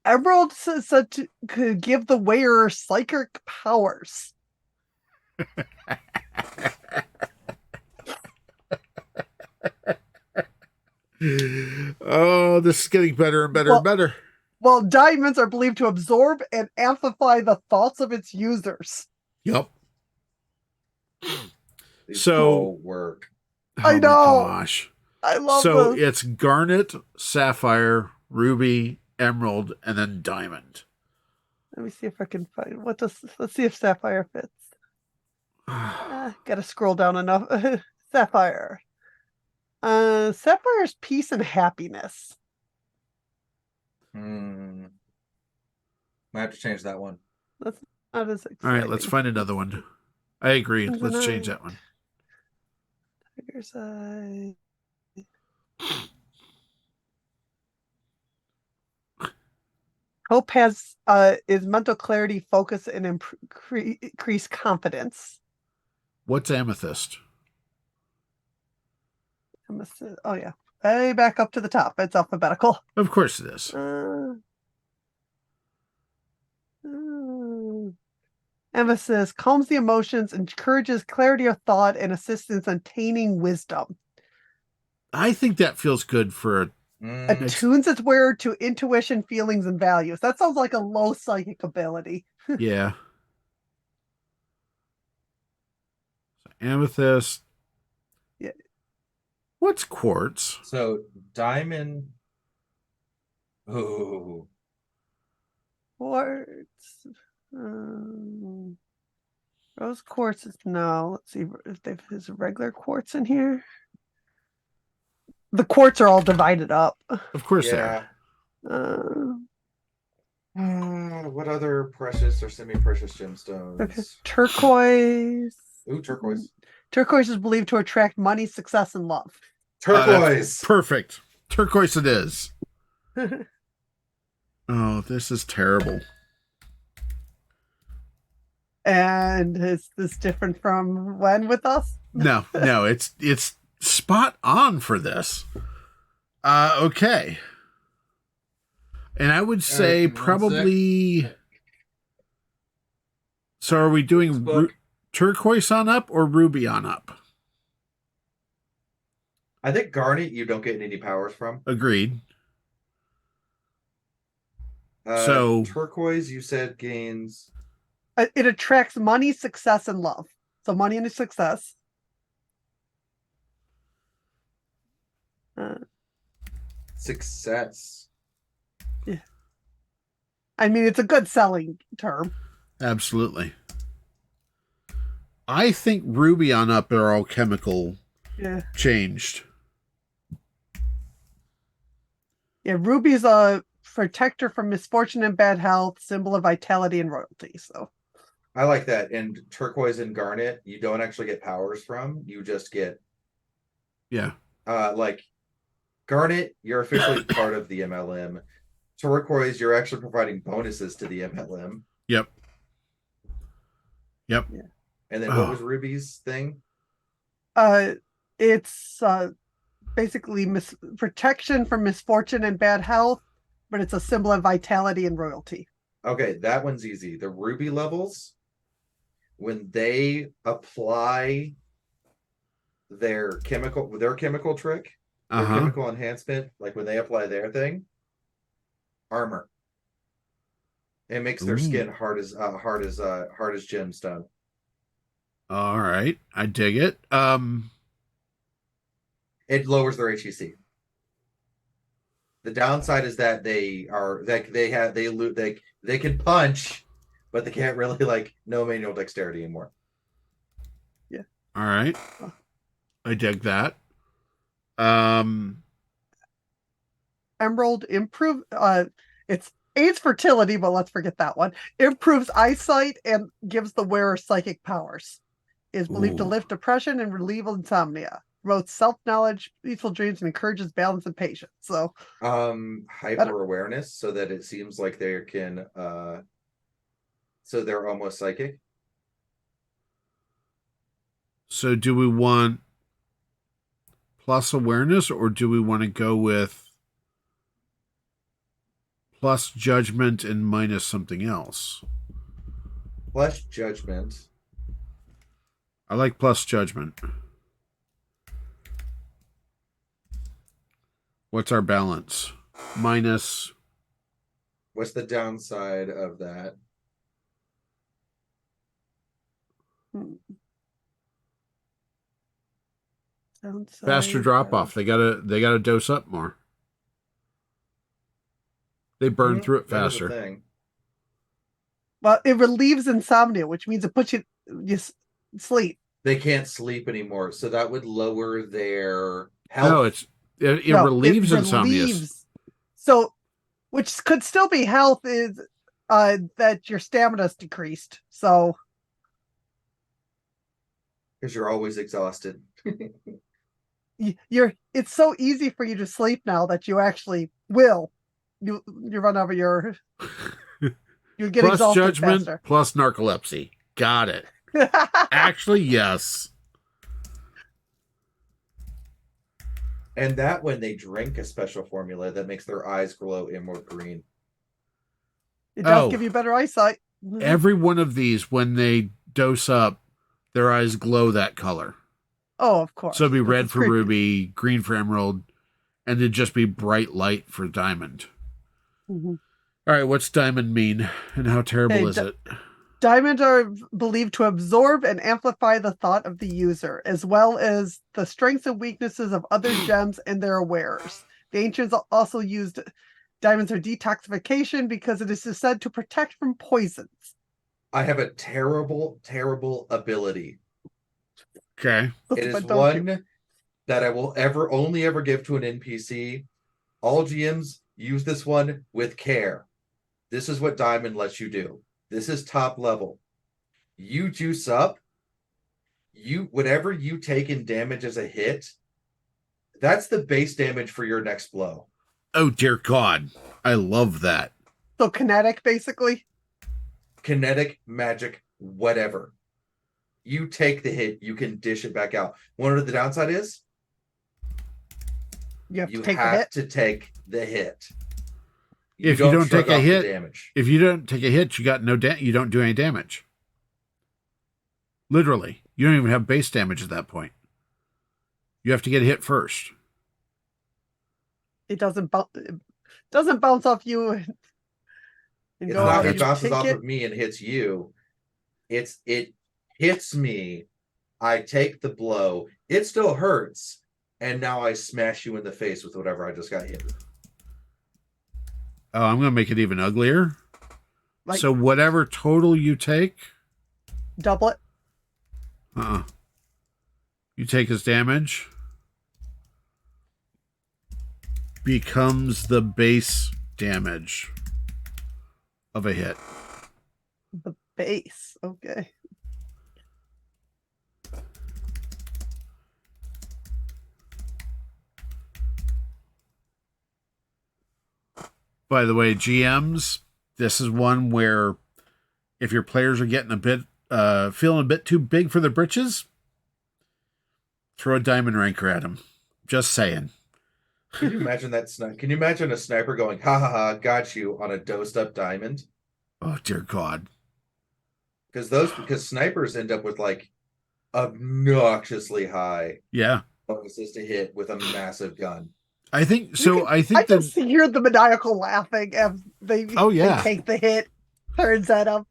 [SPEAKER 1] Emerald said could give the wearer psychic powers.
[SPEAKER 2] Oh, this is getting better and better and better.
[SPEAKER 1] Well, diamonds are believed to absorb and amplify the thoughts of its users.
[SPEAKER 2] Yep.
[SPEAKER 3] These
[SPEAKER 2] So
[SPEAKER 3] all work.
[SPEAKER 2] Oh
[SPEAKER 1] I know.
[SPEAKER 2] Gosh.
[SPEAKER 1] I love
[SPEAKER 2] So
[SPEAKER 1] this.
[SPEAKER 2] it's garnet, sapphire, ruby, emerald, and then diamond.
[SPEAKER 1] Let me see if I can find let's see if sapphire fits. Gotta scroll down enough. Sapphire. Sapphire is peace and happiness.
[SPEAKER 3] Might have to change that one.
[SPEAKER 1] That's not as exciting.
[SPEAKER 2] All right, let's find another one. I agree. Let's change that one.
[SPEAKER 1] Tiger's eye. Hope has is mental clarity, focus, and increased confidence.
[SPEAKER 2] What's amethyst?
[SPEAKER 1] Oh yeah, way back up to the top. It's alphabetical.
[SPEAKER 2] Of course it is.
[SPEAKER 1] Emphasis calms the emotions, encourages clarity of thought, and assists in attaining wisdom.
[SPEAKER 2] I think that feels good for a
[SPEAKER 1] Attunes its wearer to intuition, feelings, and values. That sounds like a low psychic ability.
[SPEAKER 2] Yeah. So amethyst.
[SPEAKER 1] Yeah.
[SPEAKER 2] What's quartz?
[SPEAKER 3] So diamond. Oh.
[SPEAKER 1] Quartz. Rose quartz is no. Let's see if there's regular quartz in here. The quartz are all divided up.
[SPEAKER 2] Of course they are.
[SPEAKER 3] What other precious or semi-precious gemstones?
[SPEAKER 1] Okay. Turquoise.
[SPEAKER 3] Ooh, turquoise.
[SPEAKER 1] Turquoise is believed to attract money, success, and love.
[SPEAKER 3] Turquoise.
[SPEAKER 2] Perfect. Turquoise it is. Oh, this is terrible.
[SPEAKER 1] And is this different from when with us?
[SPEAKER 2] No, it's spot on for this. Okay. And I would say probably. So are we doing turquoise on up or ruby on up?
[SPEAKER 3] I think garnet you don't get any powers from.
[SPEAKER 2] Agreed.
[SPEAKER 3] So turquoise you said gains.
[SPEAKER 1] It attracts money, success, and love. So money and success.
[SPEAKER 3] Success.
[SPEAKER 1] Yeah. I mean, it's a good selling term.
[SPEAKER 2] Absolutely. I think Ruby on up are all chemical
[SPEAKER 1] Yeah.
[SPEAKER 2] changed.
[SPEAKER 1] Yeah, Ruby's a protector from misfortune and bad health, symbol of vitality and royalty. So
[SPEAKER 3] I like that. And turquoise and garnet, you don't actually get powers from. You just get
[SPEAKER 2] Yeah.
[SPEAKER 3] like garnet, you're officially part of the MLM. Turquoise, you're actually providing bonuses to the MLM.
[SPEAKER 2] Yep. Yep.
[SPEAKER 1] yeah.
[SPEAKER 3] And then what was Ruby's thing?
[SPEAKER 1] It's basically protection from misfortune and bad health, but it's a symbol of vitality and royalty.
[SPEAKER 3] Okay, that one's easy. The Ruby levels, when they apply their chemical trick, their chemical enhancement, like when they apply their thing, armor. It makes their skin hard as gemstone.
[SPEAKER 2] All right, I dig it.
[SPEAKER 3] It lowers their HEC. The downside is that they can punch, but they can't really like no manual dexterity anymore.
[SPEAKER 1] Yeah.
[SPEAKER 2] All right. I dig that.
[SPEAKER 1] Emerald improve it's aids fertility, but let's forget that one. Improves eyesight and gives the wearer psychic powers. Is believed to lift depression and relieve insomnia. Promotes self-knowledge, peaceful dreams, and encourages balance and patience. So
[SPEAKER 3] hyper awareness, so that it seems like they can so they're almost psychic.
[SPEAKER 2] So do we want plus awareness, or do we want to go with plus judgment and minus something else?
[SPEAKER 3] Plus judgment.
[SPEAKER 2] I like plus judgment. What's our balance? Minus.
[SPEAKER 3] What's the downside of that?
[SPEAKER 1] Downside,
[SPEAKER 2] faster drop off. They gotta dose up more. They burn through it faster.
[SPEAKER 1] Well, it relieves insomnia, which means it puts you sleep.
[SPEAKER 3] They can't sleep anymore, so that would lower their health.
[SPEAKER 2] No, it relieves insomnia.
[SPEAKER 1] So, which could still be health, is that your stamina's decreased. So,
[SPEAKER 3] because you're always exhausted.
[SPEAKER 1] It's so easy for you to sleep now that you actually will. You run over your. You get
[SPEAKER 2] plus
[SPEAKER 1] exhausted
[SPEAKER 2] judgment
[SPEAKER 1] faster.
[SPEAKER 2] plus narcolepsy. Got it. Actually, yes.
[SPEAKER 3] And that when they drink a special formula that makes their eyes glow emerald green.
[SPEAKER 1] It does give you better eyesight.
[SPEAKER 2] Every one of these, when they dose up, their eyes glow that color.
[SPEAKER 1] Oh, of course.
[SPEAKER 2] So it'd be red for ruby, green for emerald, and it'd just be bright light for diamond.
[SPEAKER 1] Mm-hmm.
[SPEAKER 2] All right, what's diamond mean, and how terrible is it?
[SPEAKER 1] Diamonds are believed to absorb and amplify the thought of the user, as well as the strengths and weaknesses of other gems and their wearers. The ancients also used diamonds for detoxification because it is said to protect from poisons.
[SPEAKER 3] I have a terrible, terrible ability.
[SPEAKER 2] Okay.
[SPEAKER 3] It is one that I will only ever give to an NPC. All GMs use this one with care. This is what Diamond lets you do. This is top level. You juice up. Whatever you take in damage as a hit, that's the base damage for your next blow.
[SPEAKER 2] Oh, dear God. I love that.
[SPEAKER 1] So kinetic, basically?
[SPEAKER 3] Kinetic, magic, whatever. You take the hit, you can dish it back out. One of the downside is
[SPEAKER 1] you have to
[SPEAKER 3] take the hit.
[SPEAKER 2] If you don't take a hit, if you don't take a hit, you got you don't do any damage. Literally, you don't even have base damage at that point. You have to get a hit first.
[SPEAKER 1] It doesn't bounce off you.
[SPEAKER 3] It bounces off of me and hits you. It hits me. I take the blow. It still hurts, and now I smash you in the face with whatever I just got hit with.
[SPEAKER 2] Oh, I'm going to make it even uglier. So whatever total you take,
[SPEAKER 1] double it.
[SPEAKER 2] You take his damage. Becomes the base damage of a hit.
[SPEAKER 1] The base. Okay.
[SPEAKER 2] By the way, GMs, this is one where if your players are getting a bit, feeling a bit too big for their britches, throw a diamond ranker at them. Just saying.
[SPEAKER 3] Can you imagine that? Can you imagine a sniper going, "Ha ha ha, got you" on a dosed up diamond?
[SPEAKER 2] Oh dear God!
[SPEAKER 3] Because snipers end up with like obnoxiously high
[SPEAKER 2] Yeah,
[SPEAKER 3] bonuses to hit with a massive gun.
[SPEAKER 2] I think so. I think
[SPEAKER 1] I just hear the maniacal laughing as they take the hit, turns at him.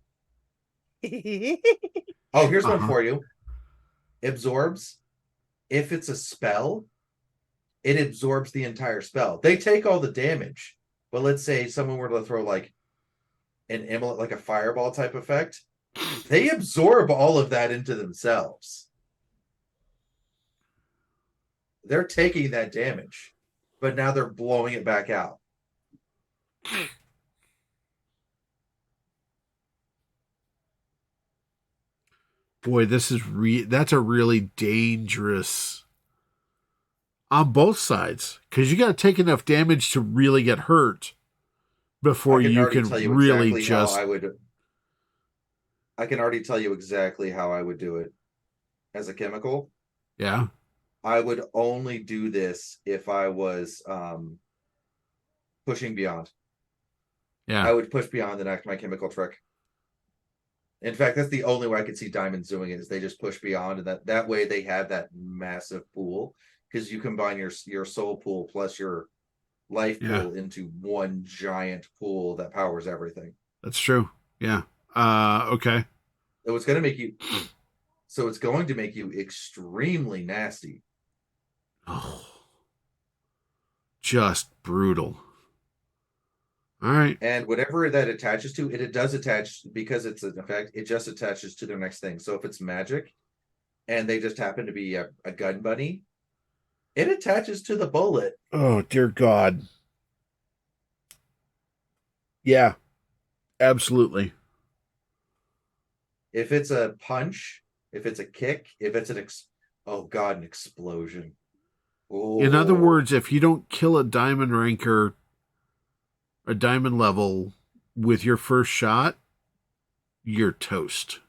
[SPEAKER 3] Oh, here's one for you. Absorbs. If it's a spell, it absorbs the entire spell. They take all the damage. But let's say someone were to throw like an emelet, like a fireball type effect, they absorb all of that into themselves. They're taking that damage, but now they're blowing it back out.
[SPEAKER 2] Boy, this is that's a really dangerous on both sides, because you got to take enough damage to really get hurt before you can really just.
[SPEAKER 3] I can already tell you exactly how I would do it as a chemical.
[SPEAKER 2] Yeah.
[SPEAKER 3] I would only do this if I was pushing beyond.
[SPEAKER 2] Yeah.
[SPEAKER 3] I would push beyond and act my chemical trick. In fact, that's the only way I could see diamonds doing it, is they just push beyond, and that way they have that massive pool, because you combine your soul pool plus your life pool into one giant pool that powers everything.
[SPEAKER 2] That's true. Yeah. Okay.
[SPEAKER 3] So it's going to make you extremely nasty.
[SPEAKER 2] Oh, just brutal. All right.
[SPEAKER 3] And whatever that attaches to, it does attach, because it's an effect, it just attaches to their next thing. So if it's magic and they just happen to be a gun bunny, it attaches to the bullet.
[SPEAKER 2] Oh, dear God. Yeah, absolutely.
[SPEAKER 3] If it's a punch, if it's a kick, if it's an explosion. Oh.
[SPEAKER 2] In other words, if you don't kill a diamond ranker, a diamond level with your first shot, you're toast.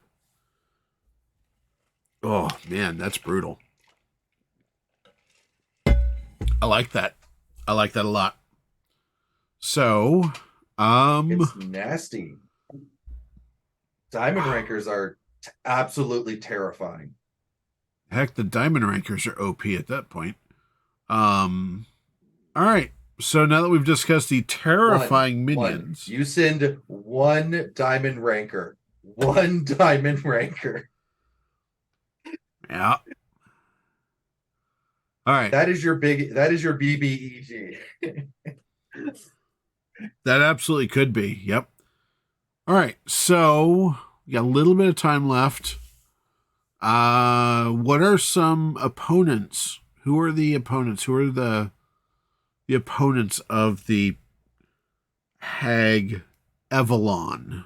[SPEAKER 2] Oh, man, that's brutal. I like that. I like that a lot. So,
[SPEAKER 3] it's nasty. Diamond rankers are absolutely terrifying.
[SPEAKER 2] Heck, the diamond rankers are OP at that point. All right. So now that we've discussed the terrifying minions,
[SPEAKER 3] you send one diamond ranker. One diamond ranker.
[SPEAKER 2] Yeah. All right.
[SPEAKER 3] That is your BBEG.
[SPEAKER 2] That absolutely could be. Yep. All right. So we got a little bit of time left. What are some opponents? Who are the opponents? Who are the opponents of the Hag Evelon?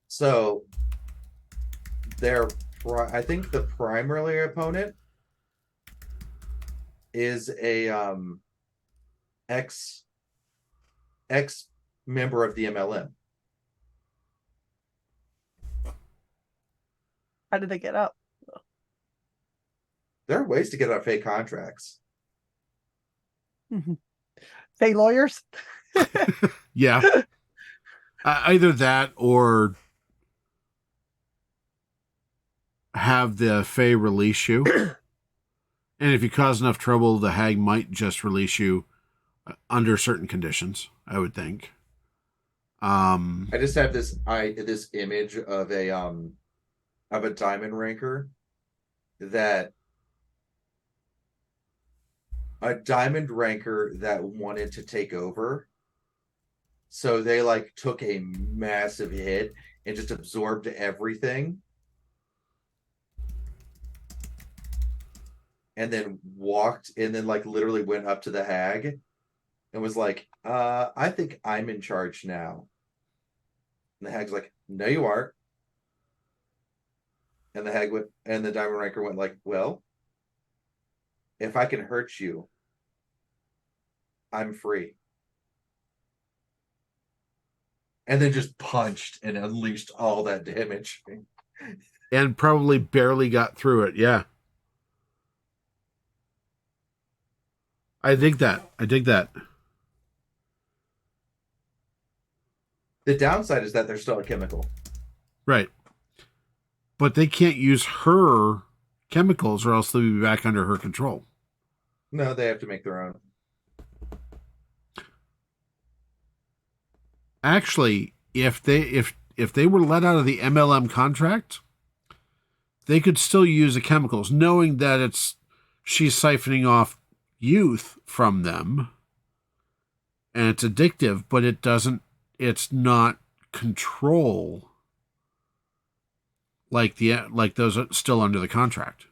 [SPEAKER 3] So I think the primary opponent is a ex member of the MLM.
[SPEAKER 1] How did they get up?
[SPEAKER 3] There are ways to get out fake contracts.
[SPEAKER 1] Fake lawyers?
[SPEAKER 2] Yeah. Either that or have the Fae release you. And if you cause enough trouble, the Hag might just release you under certain conditions, I would think.
[SPEAKER 3] I just have this image of a diamond ranker that wanted to take over. So they like took a massive hit and just absorbed everything. and then walked and then like literally went up to the hag and was like, I think I'm in charge now. And the hag's like, no, you aren't. And the hag went, and the diamond ranker went like, well, if I can hurt you, I'm free. And then just punched and unleashed all that damage.
[SPEAKER 2] And probably barely got through it. Yeah. I dig that.
[SPEAKER 3] The downside is that they're still a chemical.
[SPEAKER 2] Right. But they can't use her chemicals or else they'll be back under her control.
[SPEAKER 3] No, they have to make their own.
[SPEAKER 2] Actually, if they were let out of the MLM contract, they could still use the chemicals, knowing that she's siphoning off youth from them, and it's addictive, but it's not control like those are still under the contract.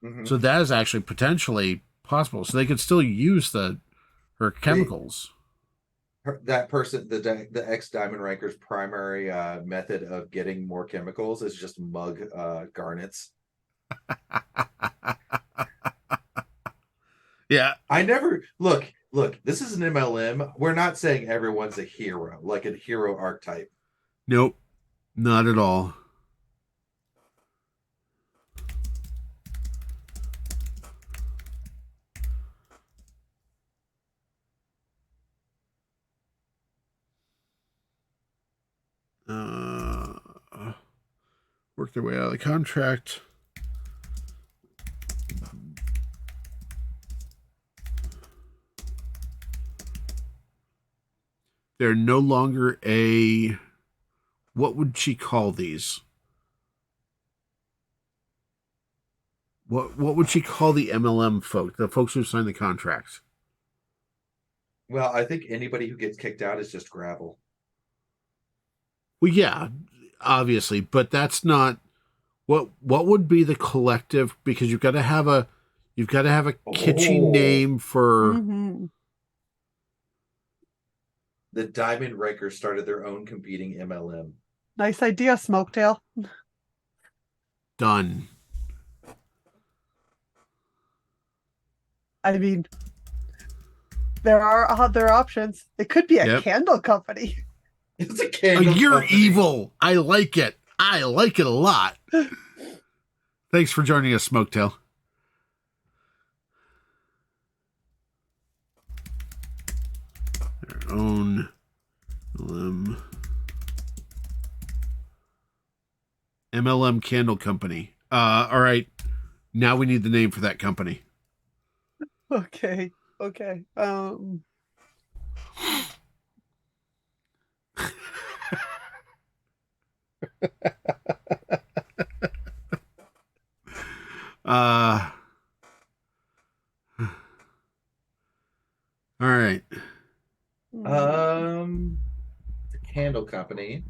[SPEAKER 3] Mm-hmm.
[SPEAKER 2] So that is actually potentially possible. So they could still use her chemicals.
[SPEAKER 3] That person, the ex diamond ranker's primary method of getting more chemicals is just mug garnets.
[SPEAKER 2] Yeah.
[SPEAKER 3] I never look. This is an MLM. We're not saying everyone's a hero, like a hero archetype.
[SPEAKER 2] Nope, not at all. Work their way out of the contract. They're no longer what would she call these? What would she call the MLM folk, the folks who signed the contracts?
[SPEAKER 3] Well, I think anybody who gets kicked out is just gravel.
[SPEAKER 2] Well, yeah, obviously, but that's not what would be the collective, because you've got to have a kitschy name for
[SPEAKER 3] The Diamond Rakers started their own competing MLM.
[SPEAKER 1] Nice idea, Smoketail.
[SPEAKER 2] Done.
[SPEAKER 1] I mean, there are other options. It could be a candle company.
[SPEAKER 3] It's a candle
[SPEAKER 2] You're
[SPEAKER 3] company.
[SPEAKER 2] evil. I like it. I like it a lot. Thanks for joining us, Smoketail. Their own MLM candle company. All right. Now we need the name for that company.
[SPEAKER 1] Okay.
[SPEAKER 2] All right.
[SPEAKER 3] The candle company.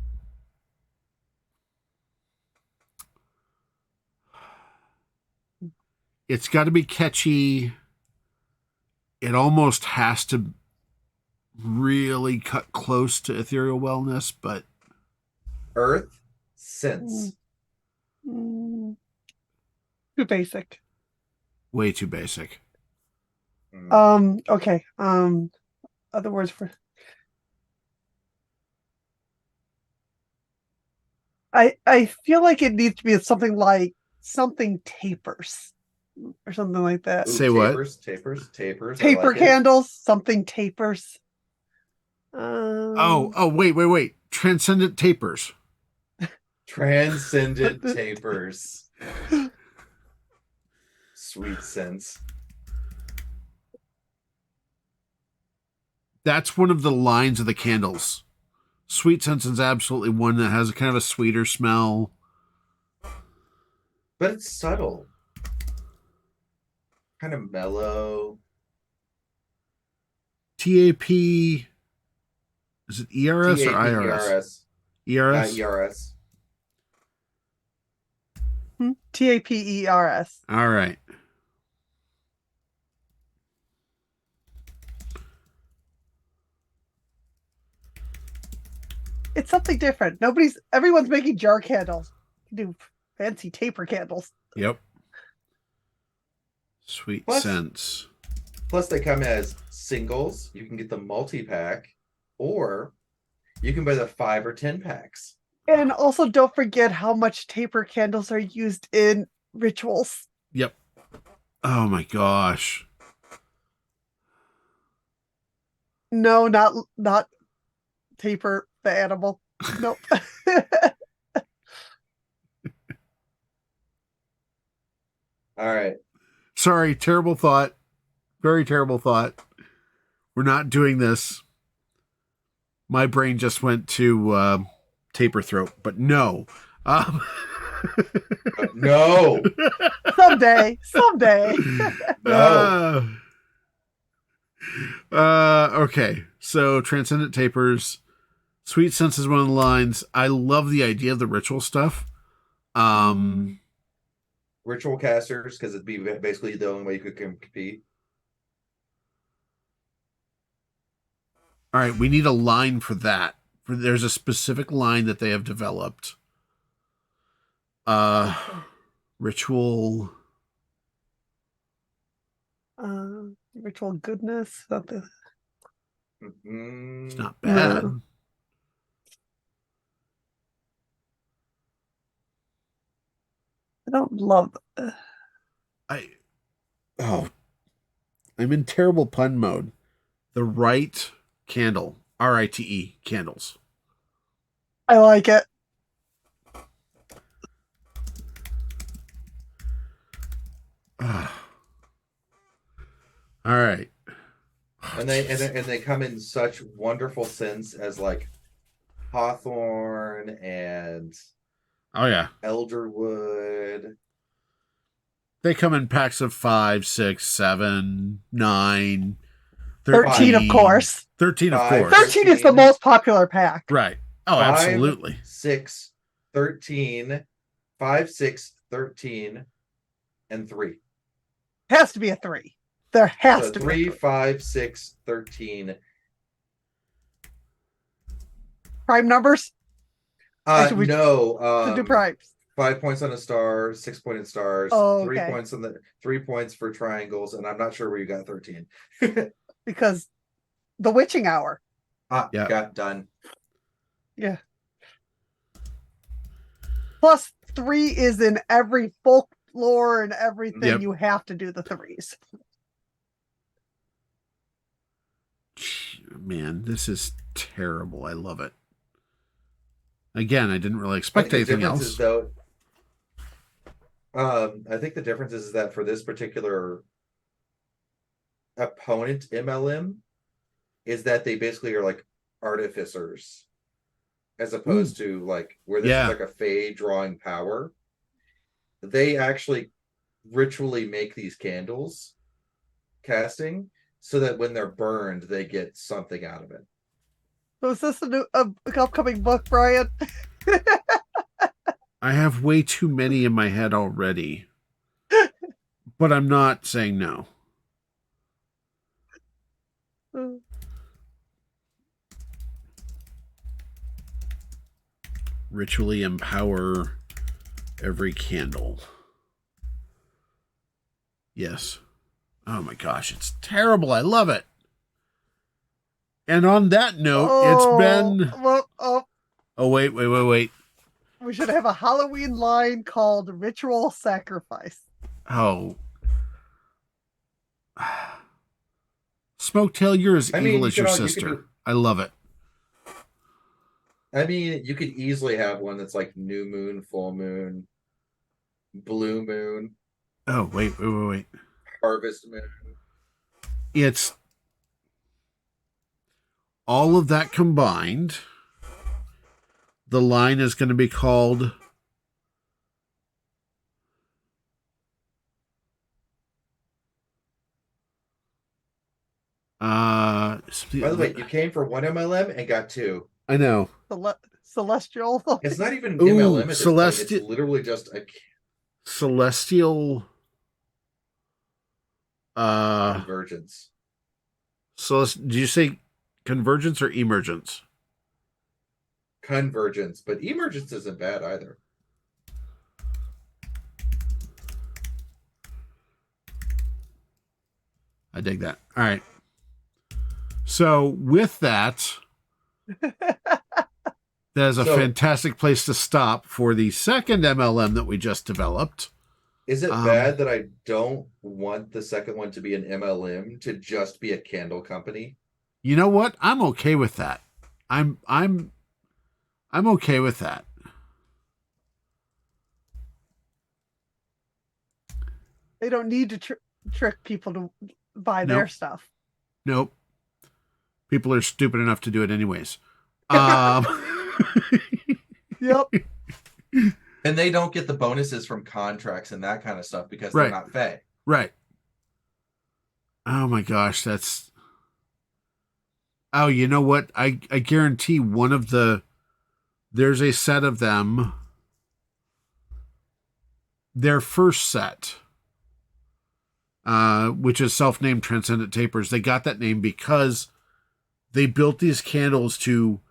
[SPEAKER 2] It's got to be catchy. It almost has to really cut close to ethereal wellness, but
[SPEAKER 3] Earth Sense.
[SPEAKER 1] Too basic.
[SPEAKER 2] Way too basic.
[SPEAKER 1] Okay. Other words for I feel like it needs to be something like something tapers or something like that.
[SPEAKER 3] Ooh,
[SPEAKER 2] Say
[SPEAKER 3] tapers.
[SPEAKER 1] Taper candles, something tapers.
[SPEAKER 2] Wait. Transcendent tapers.
[SPEAKER 3] Transcendent tapers. Sweet sense.
[SPEAKER 2] That's one of the lines of the candles. Sweet sense is absolutely one that has a kind of a sweeter smell.
[SPEAKER 3] But it's subtle. Kind of mellow.
[SPEAKER 2] TAP. Is it ERS or IRS?
[SPEAKER 3] ERS.
[SPEAKER 2] ERS?
[SPEAKER 3] ERS.
[SPEAKER 1] TAPERS.
[SPEAKER 2] All right.
[SPEAKER 1] It's something different. Everyone's making jar candles. You do fancy taper candles.
[SPEAKER 2] Yep. Sweet
[SPEAKER 3] Plus,
[SPEAKER 2] sense.
[SPEAKER 3] plus they come as singles. You can get the multi-pack, or you can buy the 5 or 10 packs.
[SPEAKER 1] And also, don't forget how much taper candles are used in rituals.
[SPEAKER 2] Yep. Oh my gosh.
[SPEAKER 1] No, not taper the animal. Nope.
[SPEAKER 3] All right.
[SPEAKER 2] Sorry, terrible thought. Very terrible thought. We're not doing this. My brain just went to taper throat, but no.
[SPEAKER 3] No.
[SPEAKER 1] Someday.
[SPEAKER 3] No.
[SPEAKER 2] Okay, so transcendent tapers. Sweet sense is one of the lines. I love the idea of the ritual stuff.
[SPEAKER 3] Ritual casters, because it'd be basically the only way you could compete.
[SPEAKER 2] All right, we need a line for that. There's a specific line that they have developed. Ritual.
[SPEAKER 1] Ritual goodness. Something.
[SPEAKER 2] It's not bad.
[SPEAKER 1] No. I don't love.
[SPEAKER 2] I'm in terrible pun mode. The right candle. RITE candles.
[SPEAKER 1] I like it.
[SPEAKER 2] All right.
[SPEAKER 3] And they come in such wonderful scents as like hawthorn and
[SPEAKER 2] yeah,
[SPEAKER 3] elderwood.
[SPEAKER 2] they come in packs of 5, 6, 7, 9,
[SPEAKER 1] 13, of course.
[SPEAKER 2] 13, of
[SPEAKER 3] Five.
[SPEAKER 2] course.
[SPEAKER 1] 13 is the most popular pack.
[SPEAKER 2] Right. Oh,
[SPEAKER 3] 5,
[SPEAKER 2] absolutely.
[SPEAKER 3] 6, 13, 5, 6, 13, and 3.
[SPEAKER 1] Has to be a 3. There has to
[SPEAKER 3] 3,
[SPEAKER 1] be a 3.
[SPEAKER 3] 5, 6, 13.
[SPEAKER 1] Prime numbers? Should we
[SPEAKER 3] No.
[SPEAKER 1] do primes?
[SPEAKER 3] 5 points on a star, 6 pointed stars,
[SPEAKER 1] Oh,
[SPEAKER 3] 3
[SPEAKER 1] okay.
[SPEAKER 3] points on the 3 points for triangles, and I'm not sure where you got 13.
[SPEAKER 1] Because the witching hour.
[SPEAKER 2] Yeah.
[SPEAKER 3] Got done.
[SPEAKER 1] Yeah. Plus 3 is in every folklore and everything.
[SPEAKER 2] Yep.
[SPEAKER 1] You have to do the 3s.
[SPEAKER 2] Man, this is terrible. I love it. Again, I didn't really expect anything else.
[SPEAKER 3] I think the difference is that for this particular opponent MLM is that they basically are like artificers, as opposed to like where this is like a fae drawing power. They actually ritually make these candles casting so that when they're burned they get something out of it.
[SPEAKER 1] So is this an upcoming book, Brian?
[SPEAKER 2] I have way too many in my head already. But I'm not saying no. Ritually empower every candle. Yes. Oh my gosh, it's terrible. I love it. And on that note, it's been... Oh, wait.
[SPEAKER 1] We should have a Halloween line called Ritual Sacrifice.
[SPEAKER 2] Oh. Smoketail, you're as evil as your sister. I love it.
[SPEAKER 3] I mean, you could easily have one that's like new moon, full moon, blue moon.
[SPEAKER 2] Oh, wait.
[SPEAKER 3] Harvest moon.
[SPEAKER 2] It's all of that combined. The line is going to be called
[SPEAKER 3] by the way, you came for one MLM and got 2.
[SPEAKER 2] I know.
[SPEAKER 1] Celestial.
[SPEAKER 3] It's not even MLM at this point. It's literally just a
[SPEAKER 2] celestial
[SPEAKER 3] convergence.
[SPEAKER 2] So did you say convergence or emergence?
[SPEAKER 3] convergence, but emergence isn't bad either.
[SPEAKER 2] I dig that. All right. So with that, that is a fantastic place to stop for the second MLM that we just developed.
[SPEAKER 3] Is it bad that I don't want the second one to be an MLM, to just be a candle company?
[SPEAKER 2] You know what? I'm okay with that. I'm okay with that.
[SPEAKER 1] They don't need to trick people to buy
[SPEAKER 2] Nope.
[SPEAKER 1] their stuff.
[SPEAKER 2] Nope. People are stupid enough to do it anyways.
[SPEAKER 1] Yep.
[SPEAKER 3] And they don't get the bonuses from contracts and that kind of stuff because they're not Fae.
[SPEAKER 2] Right. Oh my gosh, that's... Oh, you know what? I guarantee one of the... There's a set of them. Their first set, which is self-named Transcendent Tapers, they got that name because they built these candles to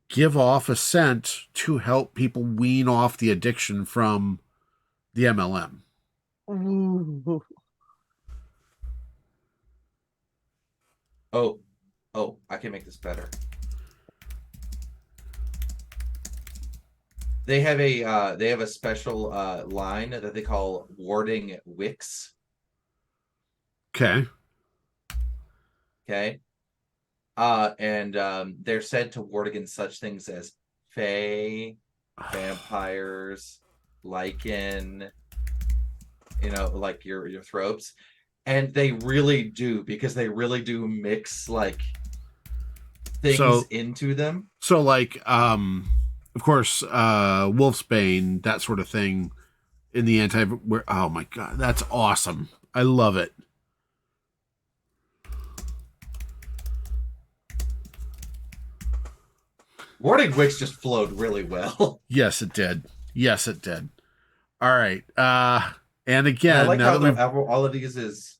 [SPEAKER 2] give off a scent to help people wean off the addiction from the MLM.
[SPEAKER 1] Ooh.
[SPEAKER 3] Oh, I can make this better. They have a special line that they call warding wicks.
[SPEAKER 2] Okay.
[SPEAKER 3] And they're said to ward against such things as fae, vampires, lichen, like your thropes. And they really do, because they really do mix like things into them.
[SPEAKER 2] So like of course Wolfsbane, that sort of thing in the oh my god, that's awesome. I love it.
[SPEAKER 3] Warding Wicks just flowed really well.
[SPEAKER 2] Yes, it did. All right. And again,
[SPEAKER 3] I like how all of these is...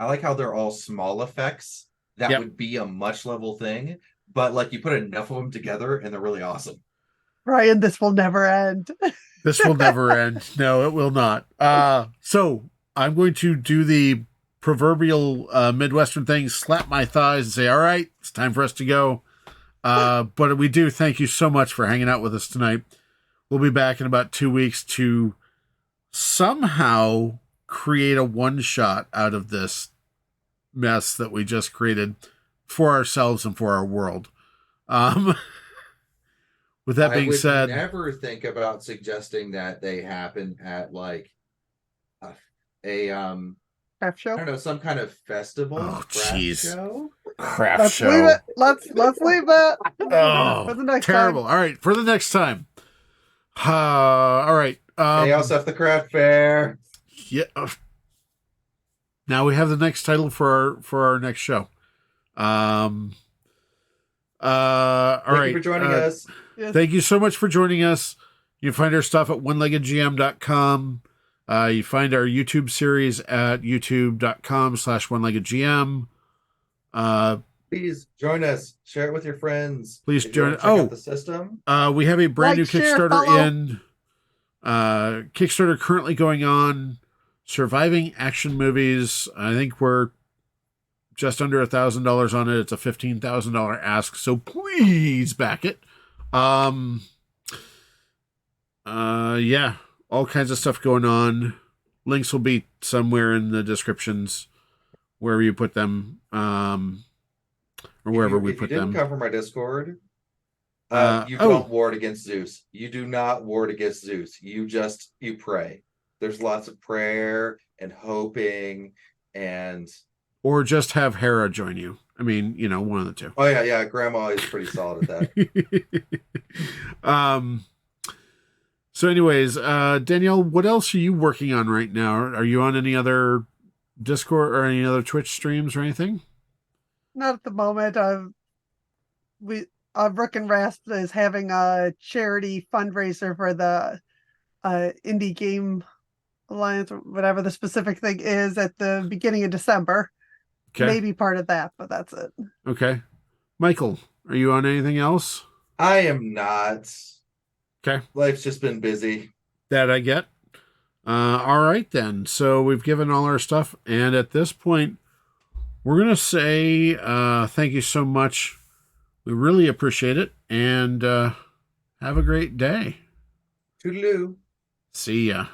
[SPEAKER 3] I like how they're all small effects. That would be a much level thing. But like you put enough of them together and they're really awesome.
[SPEAKER 1] Ryan, this will never end.
[SPEAKER 2] This will never end. No, it will not. So I'm going to do the proverbial Midwestern thing, slap my thighs and say, all right, it's time for us to go. But we do thank you so much for hanging out with us tonight. We'll be back in about 2 weeks to somehow create a one-shot out of this mess that we just created for ourselves and for our world. With that being said,
[SPEAKER 3] I would never think about suggesting that they happen at like a
[SPEAKER 1] craft show.
[SPEAKER 3] I don't know, some kind of festival.
[SPEAKER 2] Oh, jeez. Craft
[SPEAKER 1] Let's
[SPEAKER 2] show.
[SPEAKER 1] Leave it. Let's leave it.
[SPEAKER 2] Oh,
[SPEAKER 1] for the next
[SPEAKER 2] terrible.
[SPEAKER 1] time.
[SPEAKER 2] All right, for the next time. All right.
[SPEAKER 3] They also have the craft fair.
[SPEAKER 2] Yeah. Now we have the next title for our next show. All right.
[SPEAKER 3] Thank you for joining us.
[SPEAKER 1] Yes.
[SPEAKER 2] Thank you so much for joining us. You can find our stuff at oneleggedgm.com. You find our YouTube series at youtube.com/oneleggedgm.
[SPEAKER 3] Please join us. Share it with your friends.
[SPEAKER 2] Please join.
[SPEAKER 3] Check out the system.
[SPEAKER 2] We have a brand new Kickstarter
[SPEAKER 1] follow.
[SPEAKER 2] in. Kickstarter currently going on. Surviving action movies. I think we're just under $1,000 on it. It's a $15,000 ask, so please back it. Yeah, all kinds of stuff going on. Links will be somewhere in the descriptions, wherever you put them, or wherever we put them.
[SPEAKER 3] If you didn't come from our Discord, you don't ward against Zeus. You do not ward against Zeus. You pray. There's lots of prayer and hoping, and
[SPEAKER 2] or just have Hera join you. I mean, one of the two.
[SPEAKER 3] Oh yeah, Grandma is pretty solid at
[SPEAKER 2] that. So anyways, Danielle, what else are you working on right now? Are you on any other Discord or any other Twitch streams or anything?
[SPEAKER 1] Not at the moment. Rook and Rasp is having a charity fundraiser for the Indie Game Alliance, or whatever the specific thing is, at the beginning of December. Okay. Maybe part of that, but that's it.
[SPEAKER 2] Okay. Michael, are you on anything else?
[SPEAKER 3] I am not.
[SPEAKER 2] Okay.
[SPEAKER 3] Life's just been busy.
[SPEAKER 2] That I get. All right, then. So we've given all our stuff. And at this point, we're going to say thank you so much. We really appreciate it. And have a great day.
[SPEAKER 3] Toodaloo.
[SPEAKER 2] See ya.